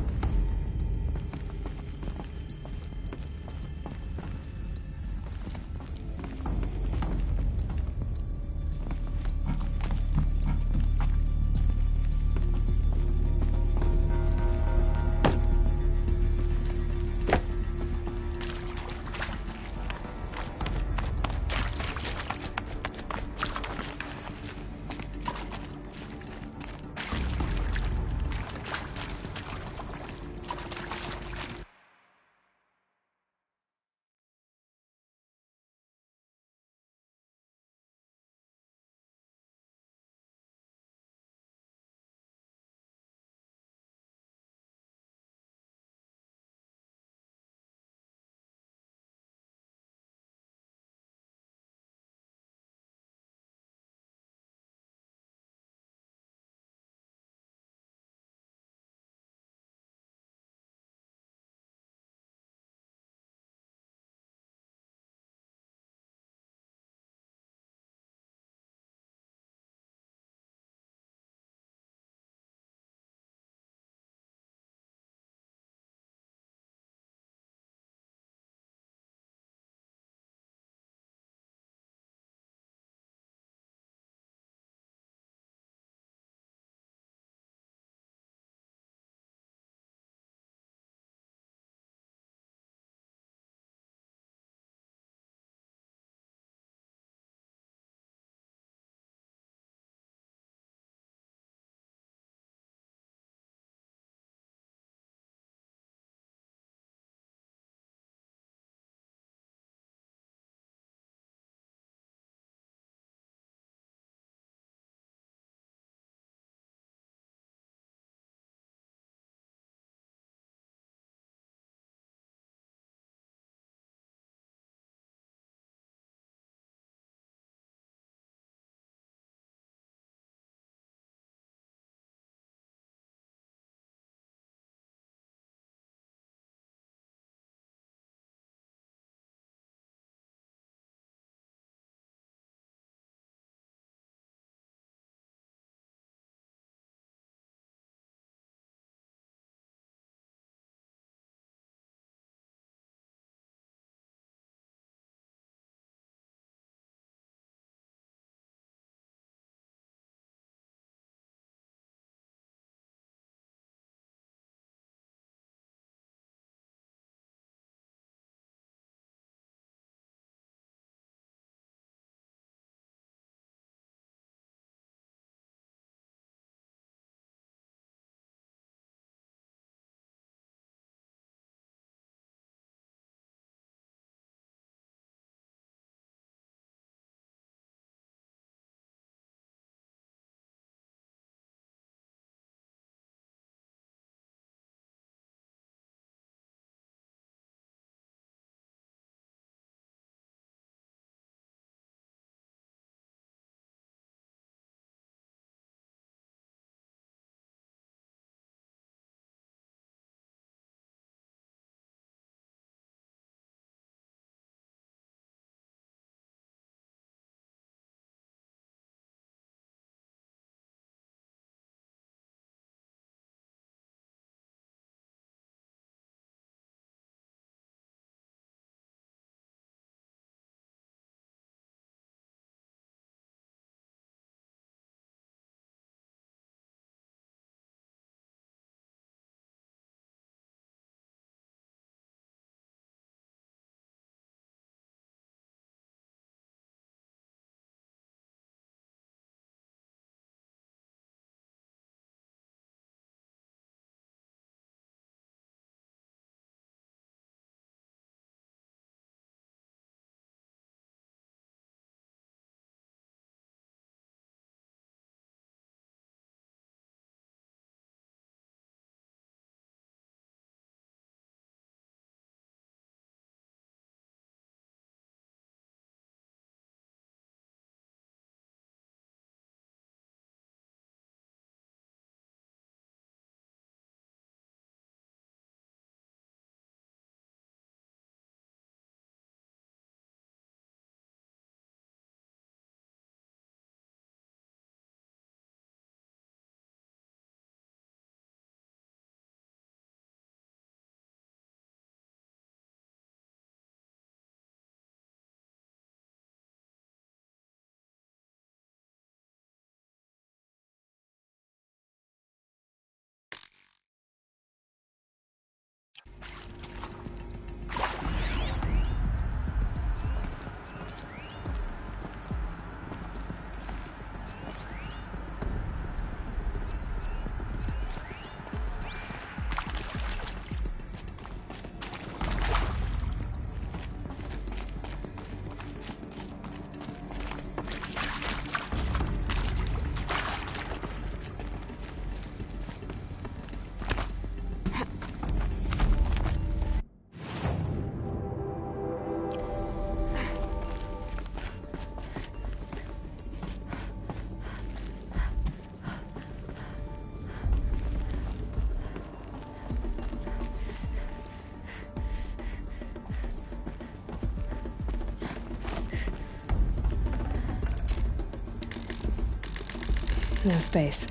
No space.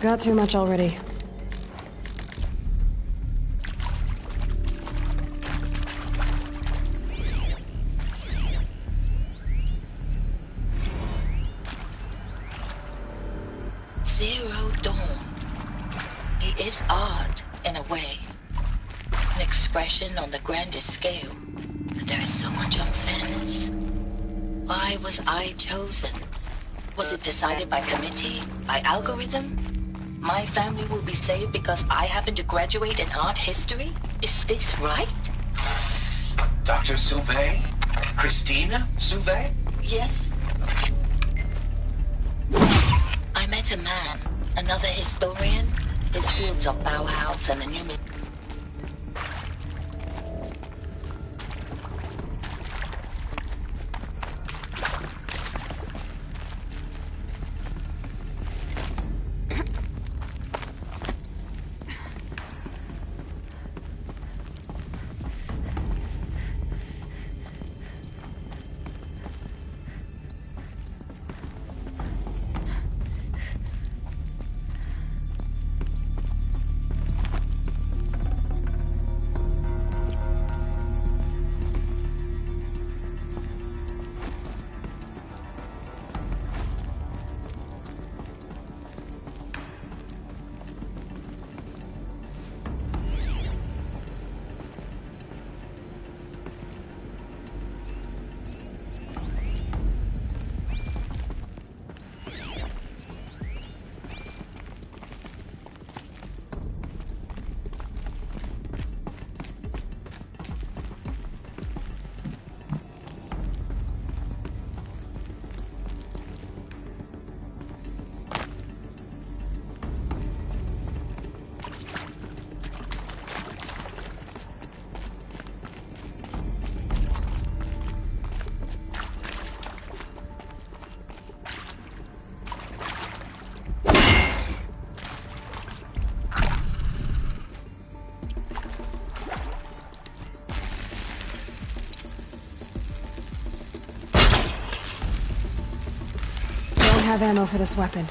Got too much already. Zero Dawn. It is art, in a way. An expression on the grandest scale. But there is so much unfairness. Why was I chosen? Was it decided by committee? By algorithm? My family will be saved because I happen to graduate in art history? Is this right? Dr. Sauvé? Christina Sauvé? Yes. I met a man, another historian. His fields are Bauhaus and the new... Have ammo for this weapon.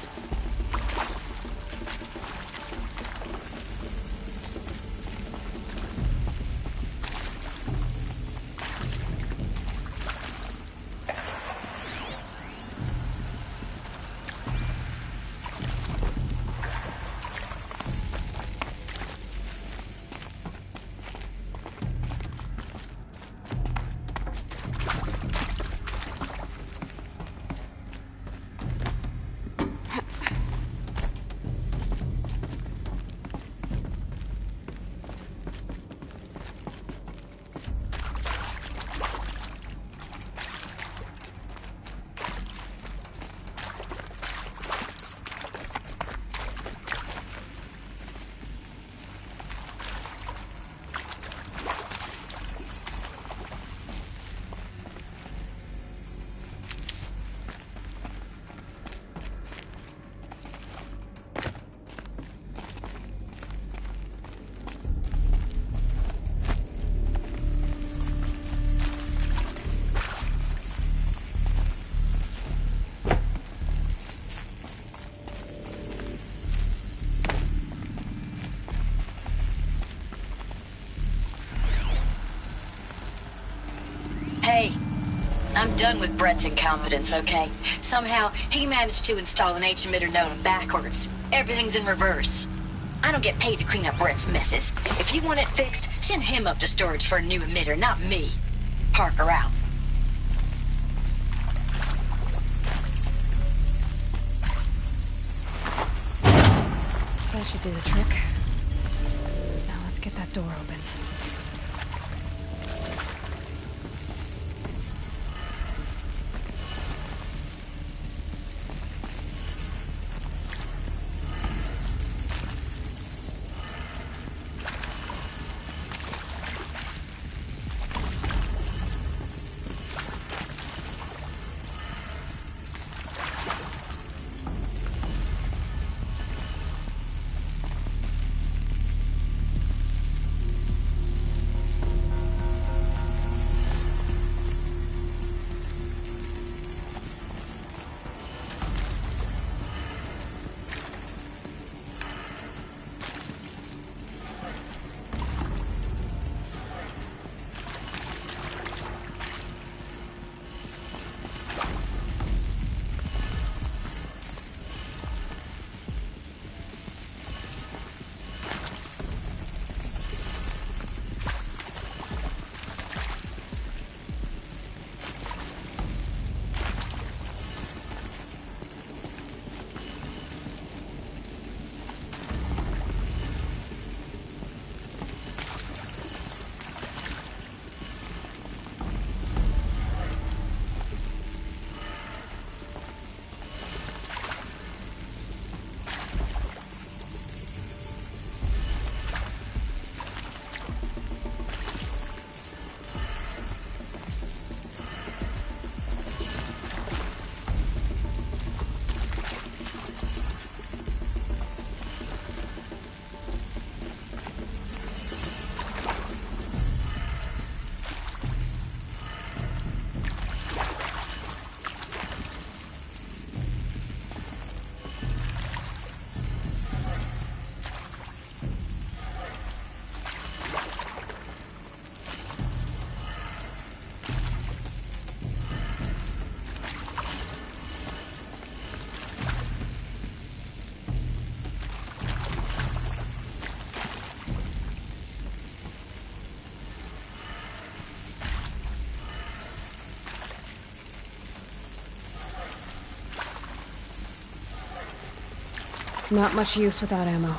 done with Brett's incompetence, okay? Somehow, he managed to install an H-emitter node backwards. Everything's in reverse. I don't get paid to clean up Brett's messes. If you want it fixed, send him up to storage for a new emitter, not me. Parker out. That should do the trick. Now let's get that door open. Not much use without ammo.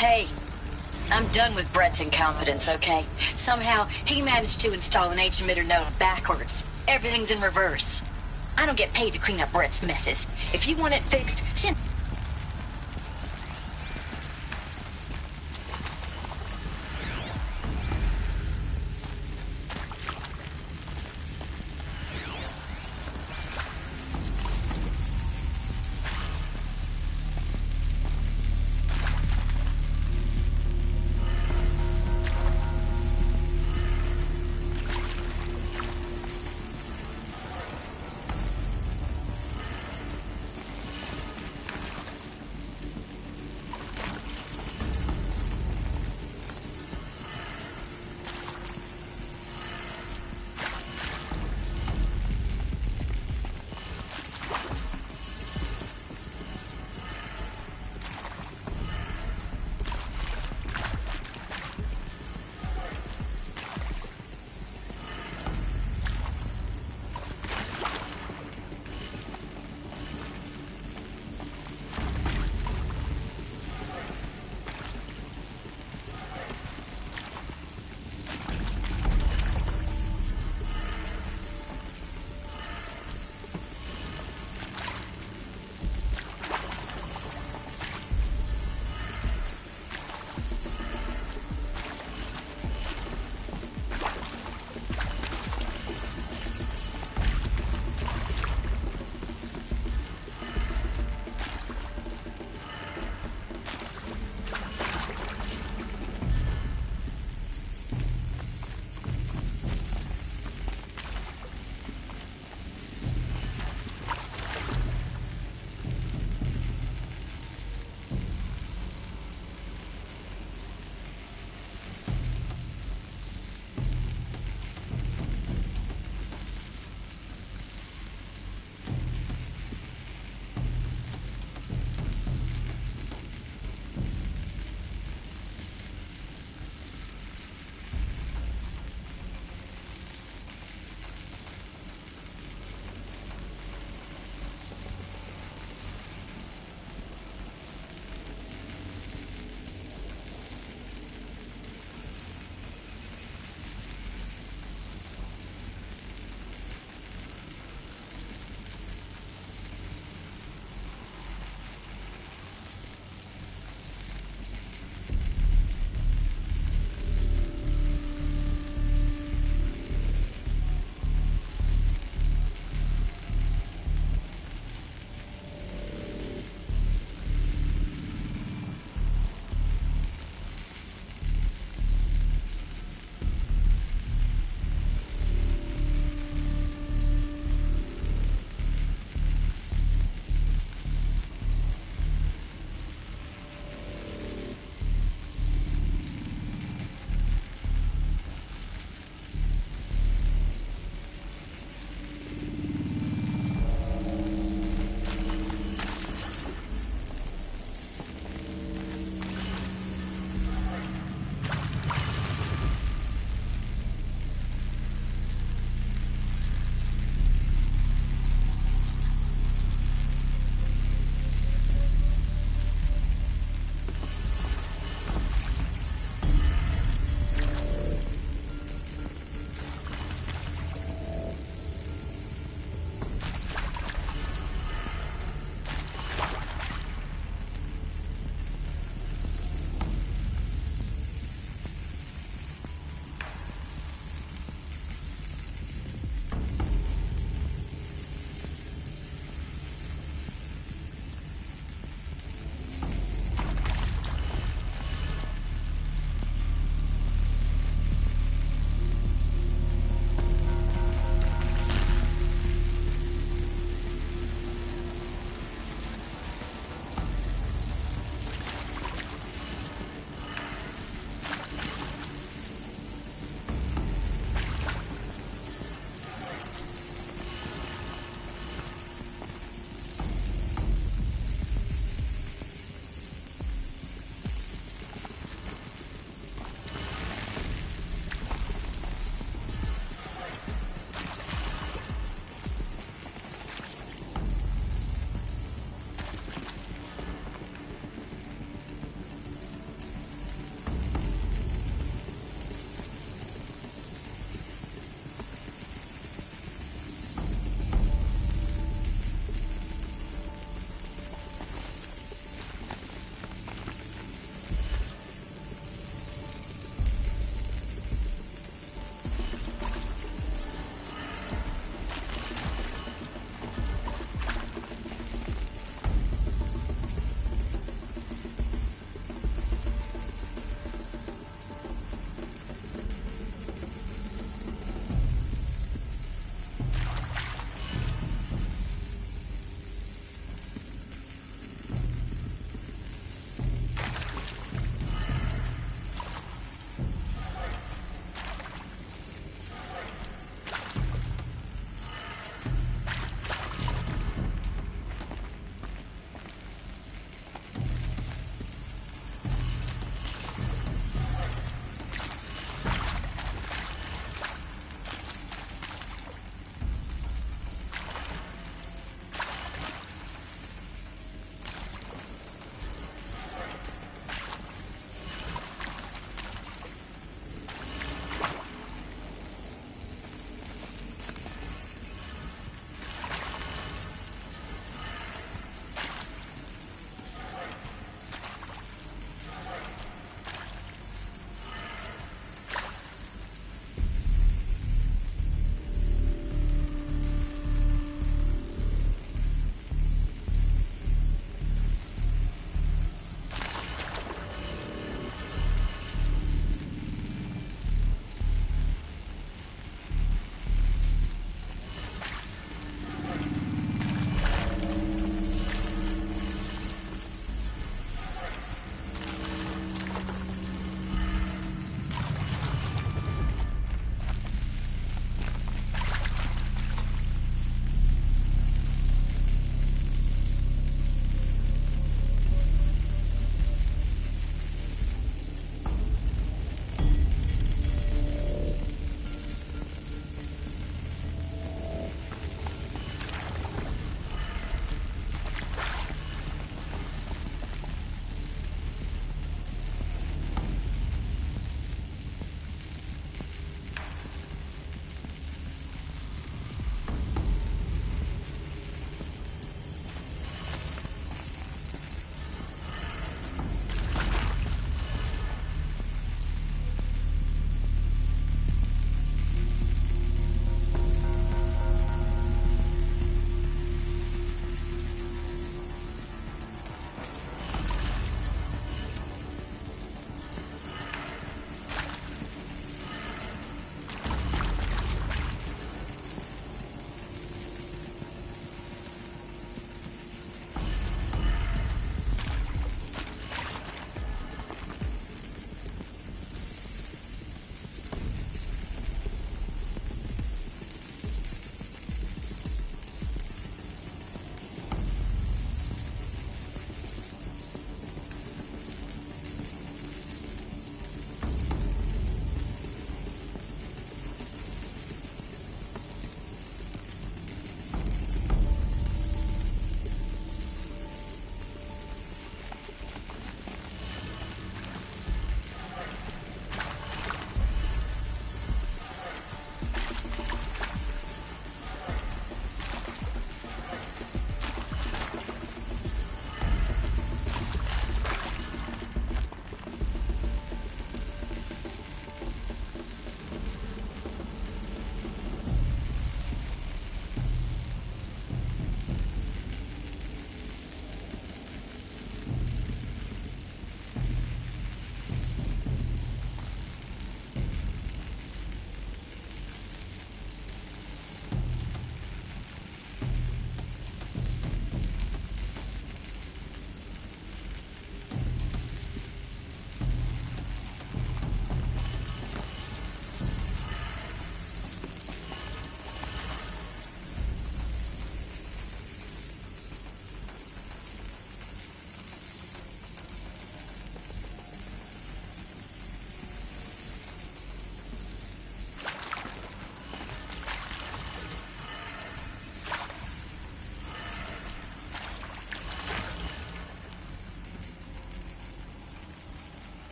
Hey, I'm done with Brett's incompetence, okay? Somehow, he managed to install an H-emitter node backwards. Everything's in reverse. I don't get paid to clean up Brett's messes. If you want it fixed, send...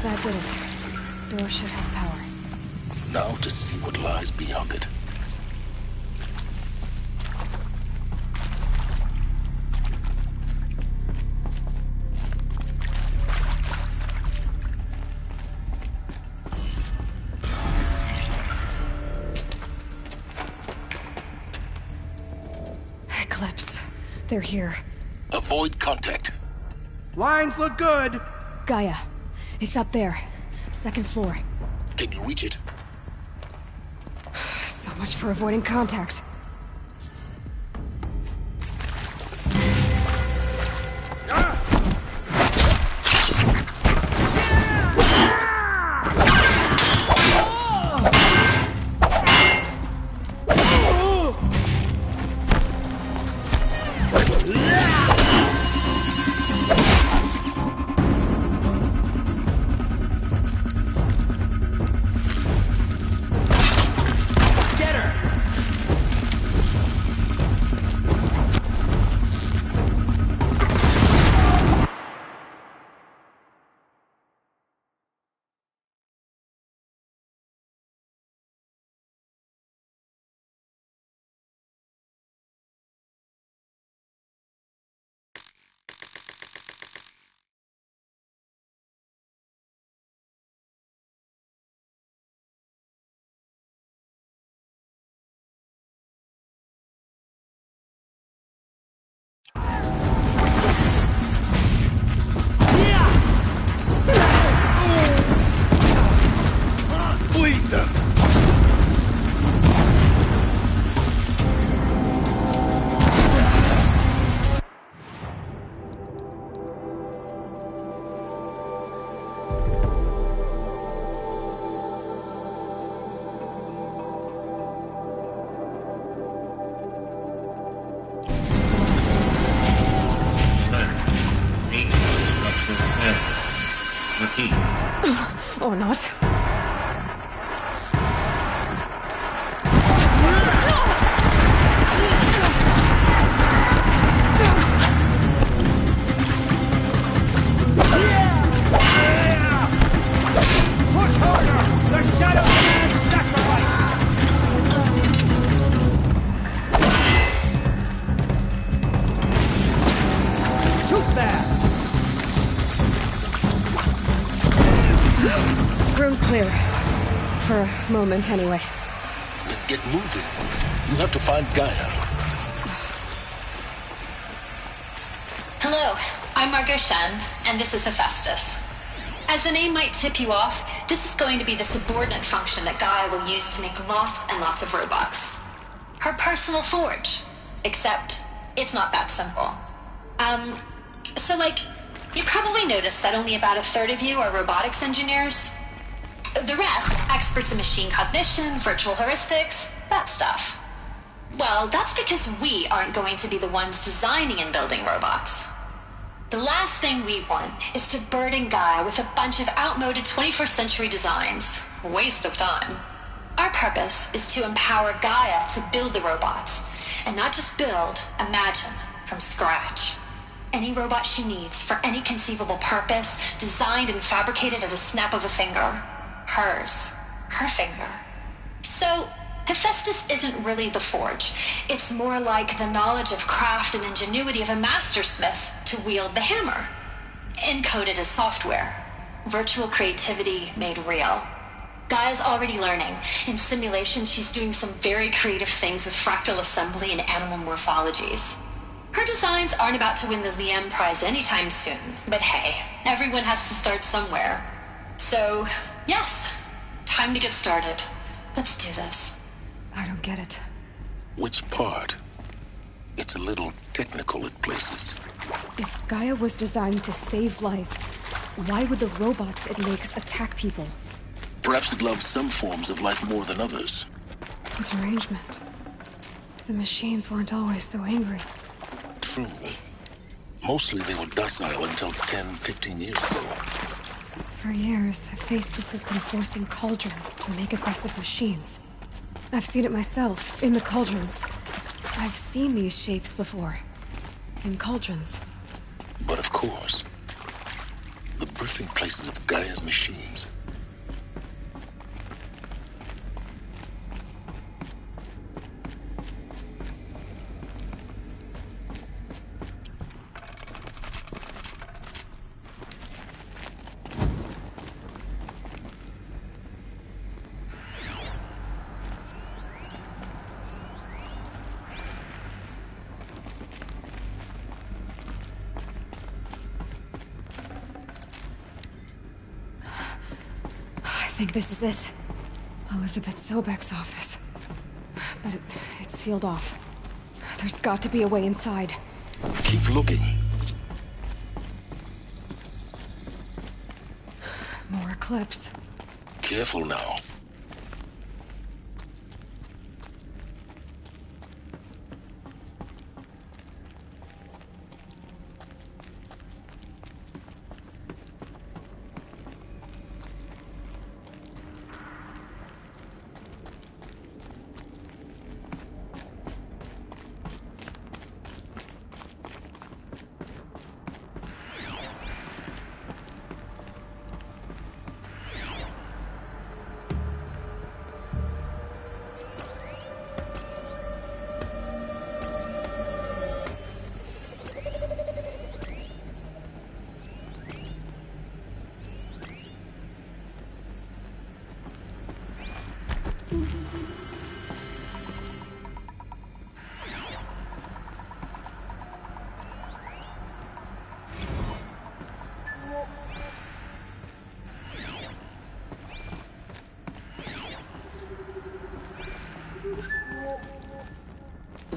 That did it. Door should have power. Now to see what lies beyond it. Eclipse. They're here. Avoid contact. Lines look good. Gaia. It's up there. Second floor. Can you reach it? So much for avoiding contact. Or not. Push harder! The shadow demands sacrifice! Too fast! Room's clear. For a moment, anyway. Then get moving. You have to find Gaia. Hello, I'm Margot Shen, and this is Hephaestus. As the name might tip you off, this is going to be the subordinate function that Gaia will use to make lots and lots of robots. Her personal forge. Except, it's not that simple. You probably noticed that only about a third of you are robotics engineers. The rest, experts in machine cognition, virtual heuristics, that stuff. Well, that's because we aren't going to be the ones designing and building robots. The last thing we want is to burden Gaia with a bunch of outmoded 21st century designs. Waste of time. Our purpose is to empower Gaia to build the robots, and not just build, imagine, from scratch. Any robot she needs for any conceivable purpose, designed and fabricated at a snap of a finger. Hers. Her finger. So, Hephaestus isn't really the forge. It's more like the knowledge of craft and ingenuity of a mastersmith to wield the hammer. Encoded as software. Virtual creativity made real. Gaia's already learning. In simulations, she's doing some very creative things with fractal assembly and animal morphologies. Her designs aren't about to win the Liam Prize anytime soon, but hey, everyone has to start somewhere. So, yes, time to get started. Let's do this. I don't get it. Which part? It's a little technical at places. If Gaia was designed to save life, why would the robots it makes attack people? Perhaps it loves some forms of life more than others. The derangement. The machines weren't always so angry. True. Mostly they were docile until 10, 15 years ago. For years, Hephaestus has been forcing cauldrons to make aggressive machines. I've seen it myself, in the cauldrons. I've seen these shapes before. In cauldrons. But of course, The birthing places of Gaia's machines. I think this is it. Elizabeth Sobek's office. But it's sealed off. There's got to be a way inside. Keep looking. More eclipse. Careful now.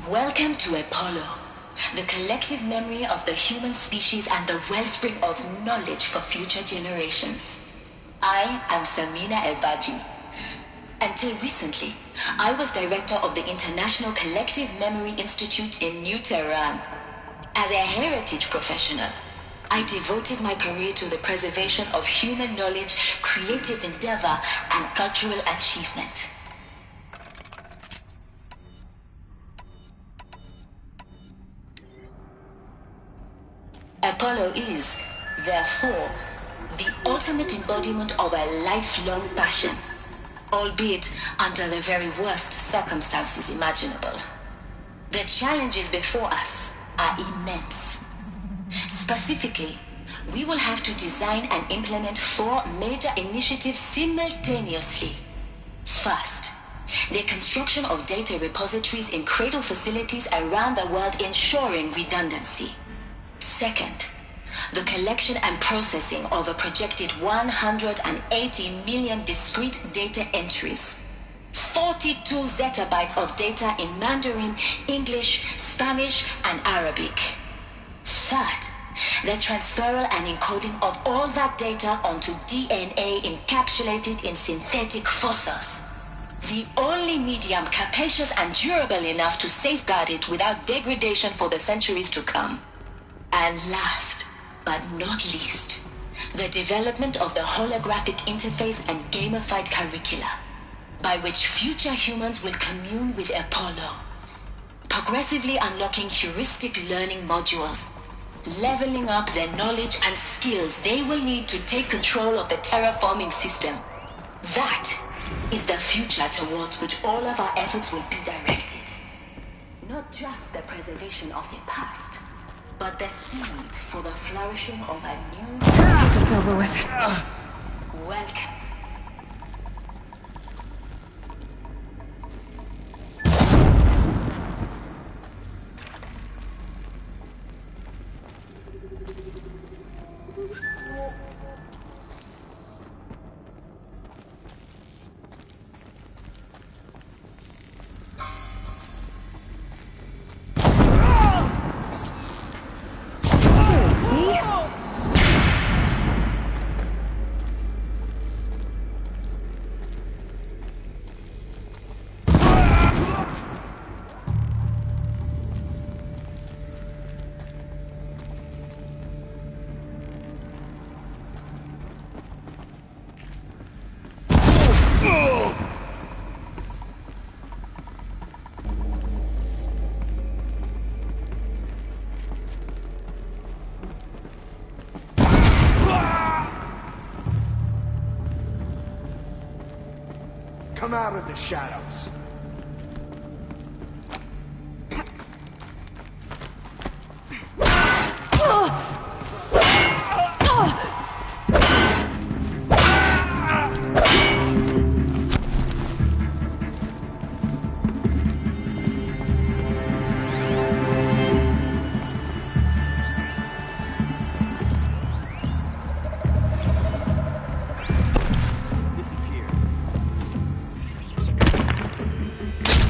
Welcome to Apollo, the collective memory of the human species and the wellspring of knowledge for future generations. I am Samina Ebaji. Until recently, I was director of the International Collective Memory Institute in New Tehran. As a heritage professional, I devoted my career to the preservation of human knowledge, creative endeavor, and cultural achievement. Apollo is, therefore, the ultimate embodiment of a lifelong passion, albeit under the very worst circumstances imaginable. The challenges before us are immense. Specifically, we will have to design and implement 4 major initiatives simultaneously. First, the construction of data repositories in cradle facilities around the world, ensuring redundancy. Second, the collection and processing of a projected 180 million discrete data entries, 42 zettabytes of data in Mandarin, English, Spanish, and Arabic. Third, the transferal and encoding of all that data onto DNA encapsulated in synthetic fossils. The only medium capacious and durable enough to safeguard it without degradation for the centuries to come. And last, but not least, the development of the holographic interface and gamified curricula, by which future humans will commune with Apollo, progressively unlocking heuristic learning modules, leveling up their knowledge and skills they will need to take control of the terraforming system. That is the future towards which all of our efforts will be directed. Not just the preservation of the past, but the seed for the flourishing of a new... Get this over with. Welcome. come out of the shadows.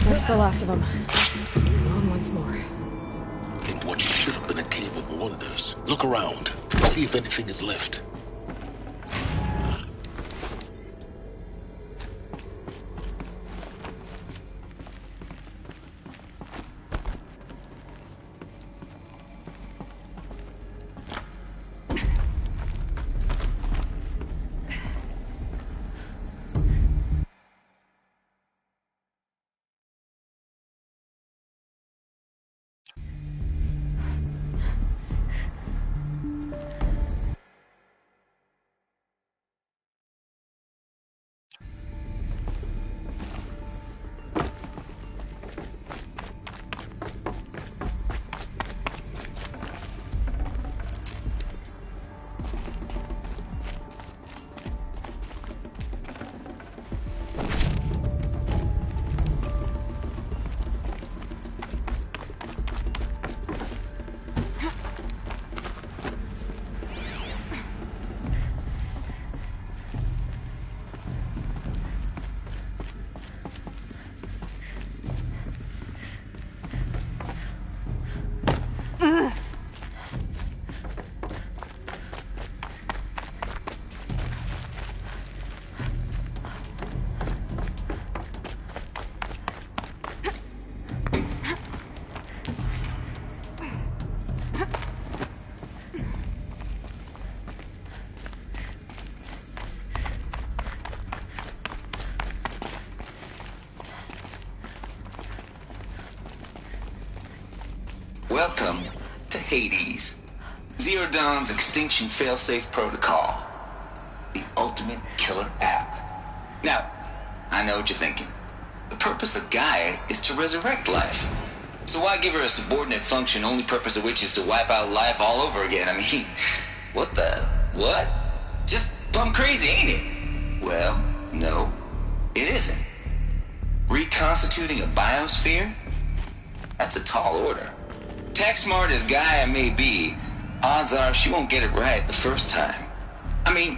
That's the last of them. On once more. In what should have been a cave of wonders. Look around. See if anything is left. Welcome to Hades, Zero Dawn's extinction failsafe protocol, the ultimate killer app. Now, I know what you're thinking. The purpose of Gaia is to resurrect life. So why give her a subordinate function, only purpose of which is to wipe out life all over again? I mean, what? Just plumb crazy, ain't it? Well, no, it isn't. Reconstituting a biosphere? That's a tall order. Tech smart as Gaia may be, odds are she won't get it right the first time. I mean,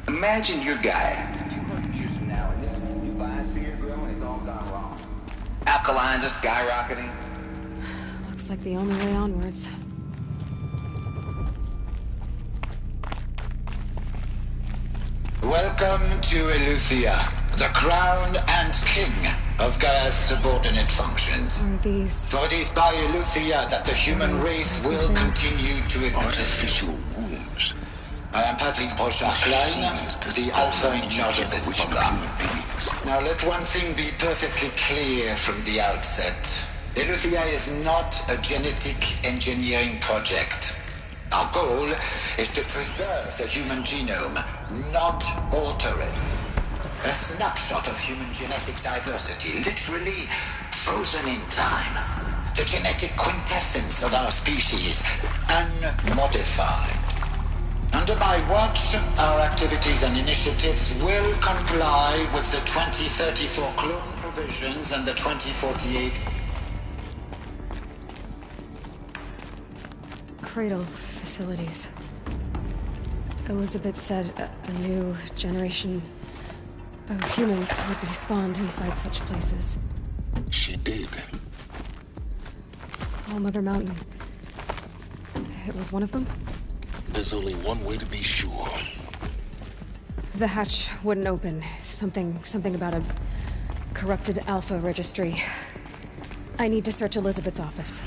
imagine you're Gaia. 200 years from now, and this new biosphere growing, it's all gone wrong. Alkalines are skyrocketing. Looks like the only way onwards. Welcome to Eleuthia, the crown and king of Gaia's subordinate functions. For it is by Eleuthia that the human race will continue to exist. Artificial wombs. I am Patrick Brochard-Klein, the Alpha in charge of this program. Now let one thing be perfectly clear from the outset. Eleuthia is not a genetic engineering project. Our goal is to preserve the human genome, not alter it. A snapshot of human genetic diversity, literally frozen in time. The genetic quintessence of our species, unmodified. Under my watch, our activities and initiatives will comply with the 2034 clone provisions and the 2048... Cradle facilities. Elizabeth said a new generation of humans would be spawned inside such places. She did. All Mother Mountain. It was one of them? There's only one way to be sure. The hatch wouldn't open. Something about a corrupted Alpha registry. I need to search Elizabeth's office.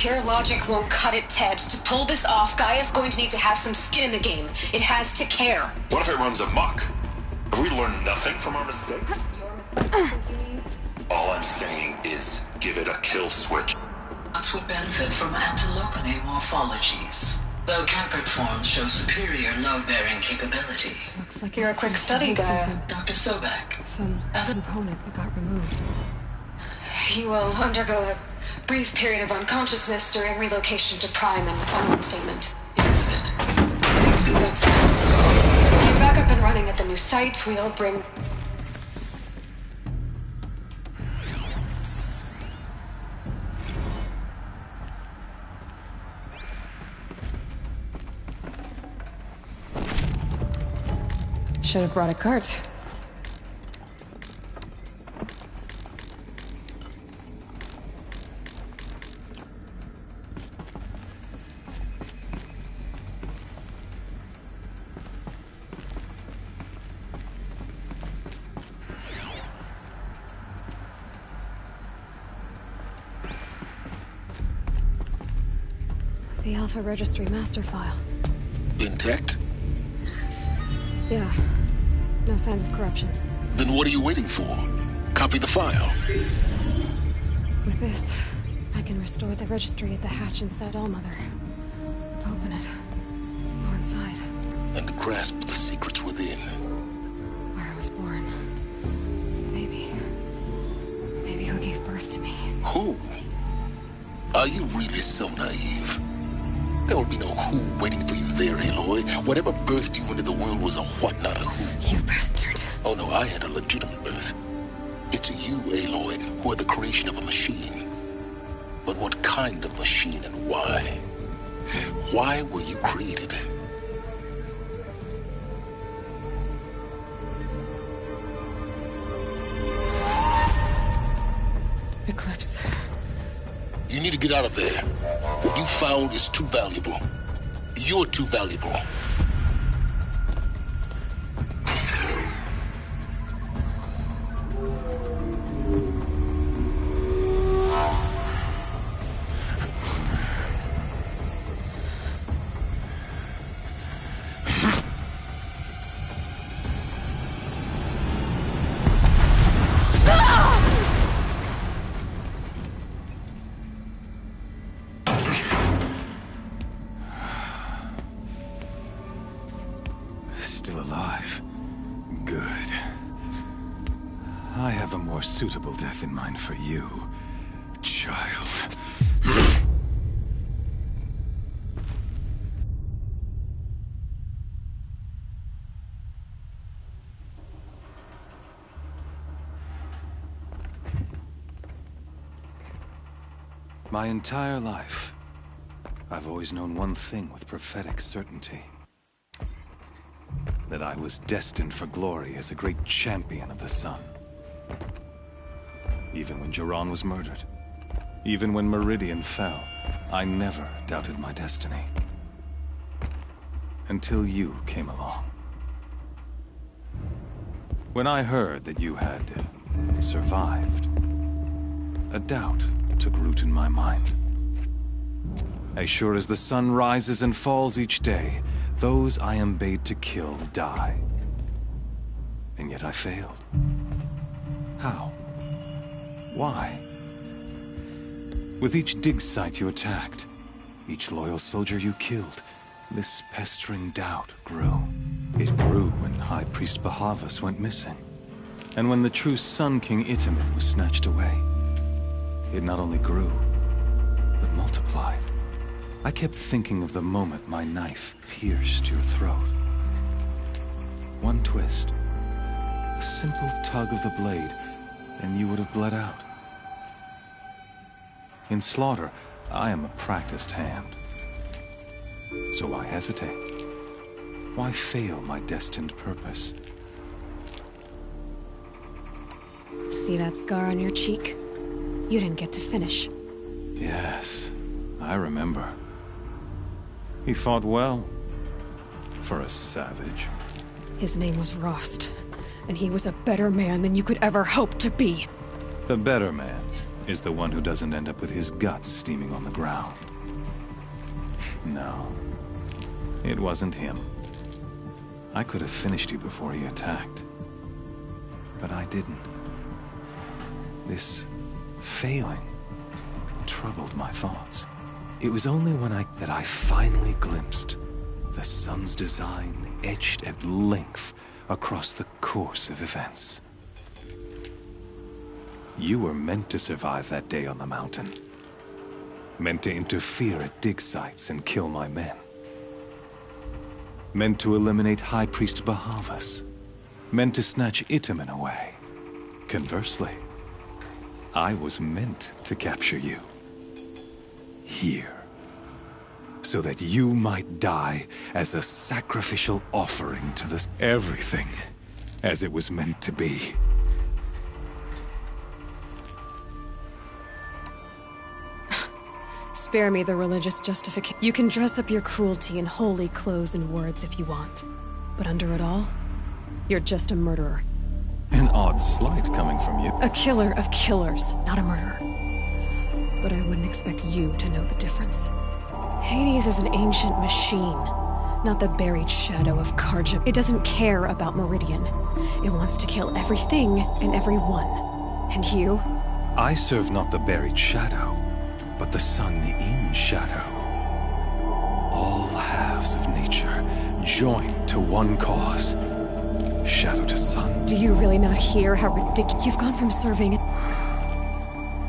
Pure logic won't cut it, Ted. To pull this off, Gaia's going to need to have some skin in the game. It has to care. What if it runs amok? Have we learned nothing from our mistakes? All I'm saying is, give it a kill switch. That would benefit from antilopony morphologies. Though campered forms show superior load-bearing capability. Looks like you're a quick study, Gaia. Dr. Sobek. Some component that got removed. You will undergo a brief period of unconsciousness during relocation to Prime and final statement. Elizabeth, things can go to. When you're back up and running at the new site, we'll bring... Should have brought a cart. The Alpha Registry master file. Intact? Yeah. No signs of corruption. Then what are you waiting for? Copy the file. With this, I can restore the registry at the hatch inside Allmother. Open it. Go inside. And grasp the secrets within. Where I was born. Maybe who gave birth to me. Who? Are you really so naive? There will be no who waiting for you there, Aloy. Whatever birthed you into the world was a what, not a who. You bastard. Oh no, I had a legitimate birth. It's you, Aloy, who are the creation of a machine. But what kind of machine and why? Why were you created? Eclipse. You need to get out of there. What you found is too valuable. You're too valuable. Still alive. Good. I have a more suitable death in mind for you, child. My entire life, I've always known one thing with prophetic certainty. That I was destined for glory as a great champion of the sun. Even when Jiran was murdered, even when Meridian fell, I never doubted my destiny. Until you came along. When I heard that you had survived, a doubt took root in my mind. As sure as the sun rises and falls each day, those I am bade to kill die. And yet I failed. How? Why? With each dig site you attacked, each loyal soldier you killed, this pestering doubt grew. It grew when High Priest Bahavas went missing. And when the true Sun King Itamen was snatched away. It not only grew, but multiplied. I kept thinking of the moment my knife pierced your throat. One twist, a simple tug of the blade, and you would have bled out. In slaughter, I am a practiced hand. So why hesitate? Why fail my destined purpose? See that scar on your cheek? You didn't get to finish. Yes, I remember. He fought well, for a savage. His name was Rost, and he was a better man than you could ever hope to be. The better man. is the one who doesn't end up with his guts steaming on the ground. No, it wasn't him. I could have finished you before he attacked, but I didn't. This failing troubled my thoughts. It was only when that I finally glimpsed the sun's design etched at length across the course of events. You were meant to survive that day on the mountain. Meant to interfere at dig sites and kill my men. Meant to eliminate High Priest Bahavas. Meant to snatch Itamen away. Conversely, I was meant to capture you. Here. So that you might die as a sacrificial offering to the... Everything as it was meant to be. Spare me the religious justification. You can dress up your cruelty in holy clothes and words if you want. But under it all, you're just a murderer. An odd slight coming from you. A killer of killers, not a murderer. But I wouldn't expect you to know the difference. Hades is an ancient machine, not the buried shadow of Karja. It doesn't care about Meridian. It wants to kill everything and everyone. And you? I serve not the buried shadow, but the sun in shadow. All halves of nature joined to one cause. Shadow to sun. Do you really not hear how ridiculous... You've gone from serving...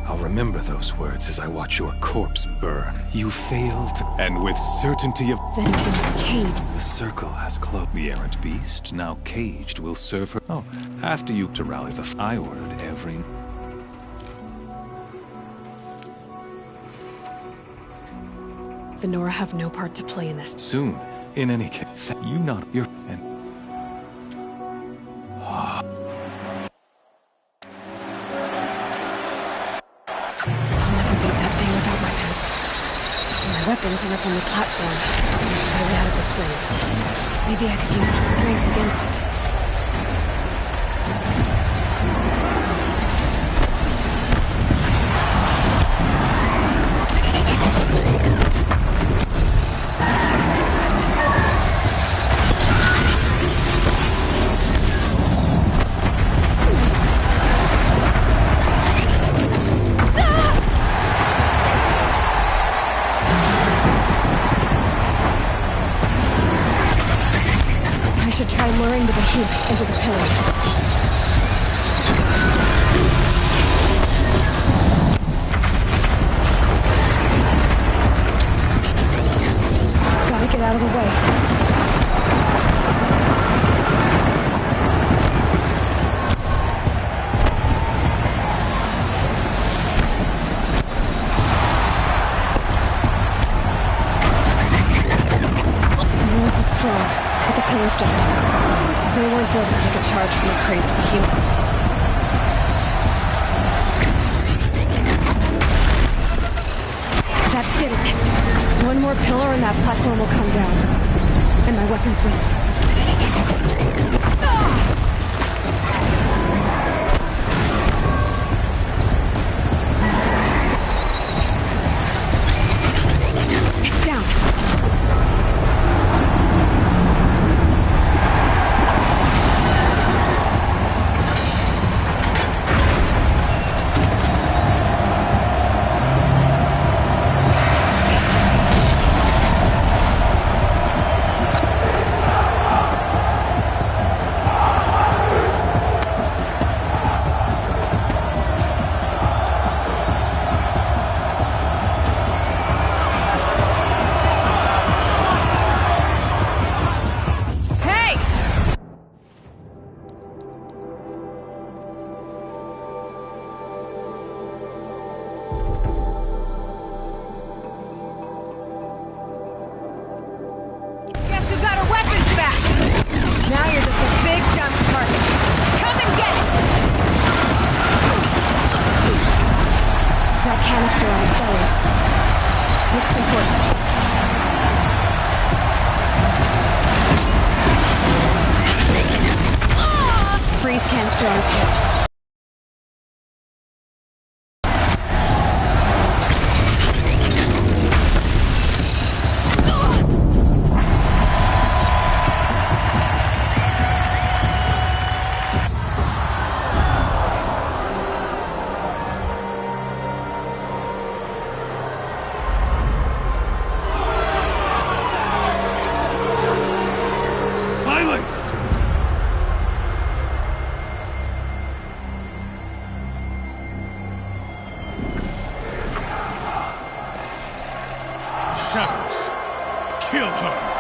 I'll remember those words as I watch your corpse burn. You failed, and with certainty of... Vengeance came. The circle has closed. The errant beast, now caged, will serve her... Oh, after you to rally the... I ordered every... The Nora have no part to play in this. Soon. In any case, you not... Your... And... Weapons are up on the platform. It's really out of this range. Maybe I could use its strength against it. Luring the behemoth into the pillars. Gotta get out of the way. The walls look strong, but the pillars don't. They weren't built to take a charge from a crazed behemoth. That did it. One more pillar and that platform will come down. And my weapons with it. It's down. shadows. Kill her.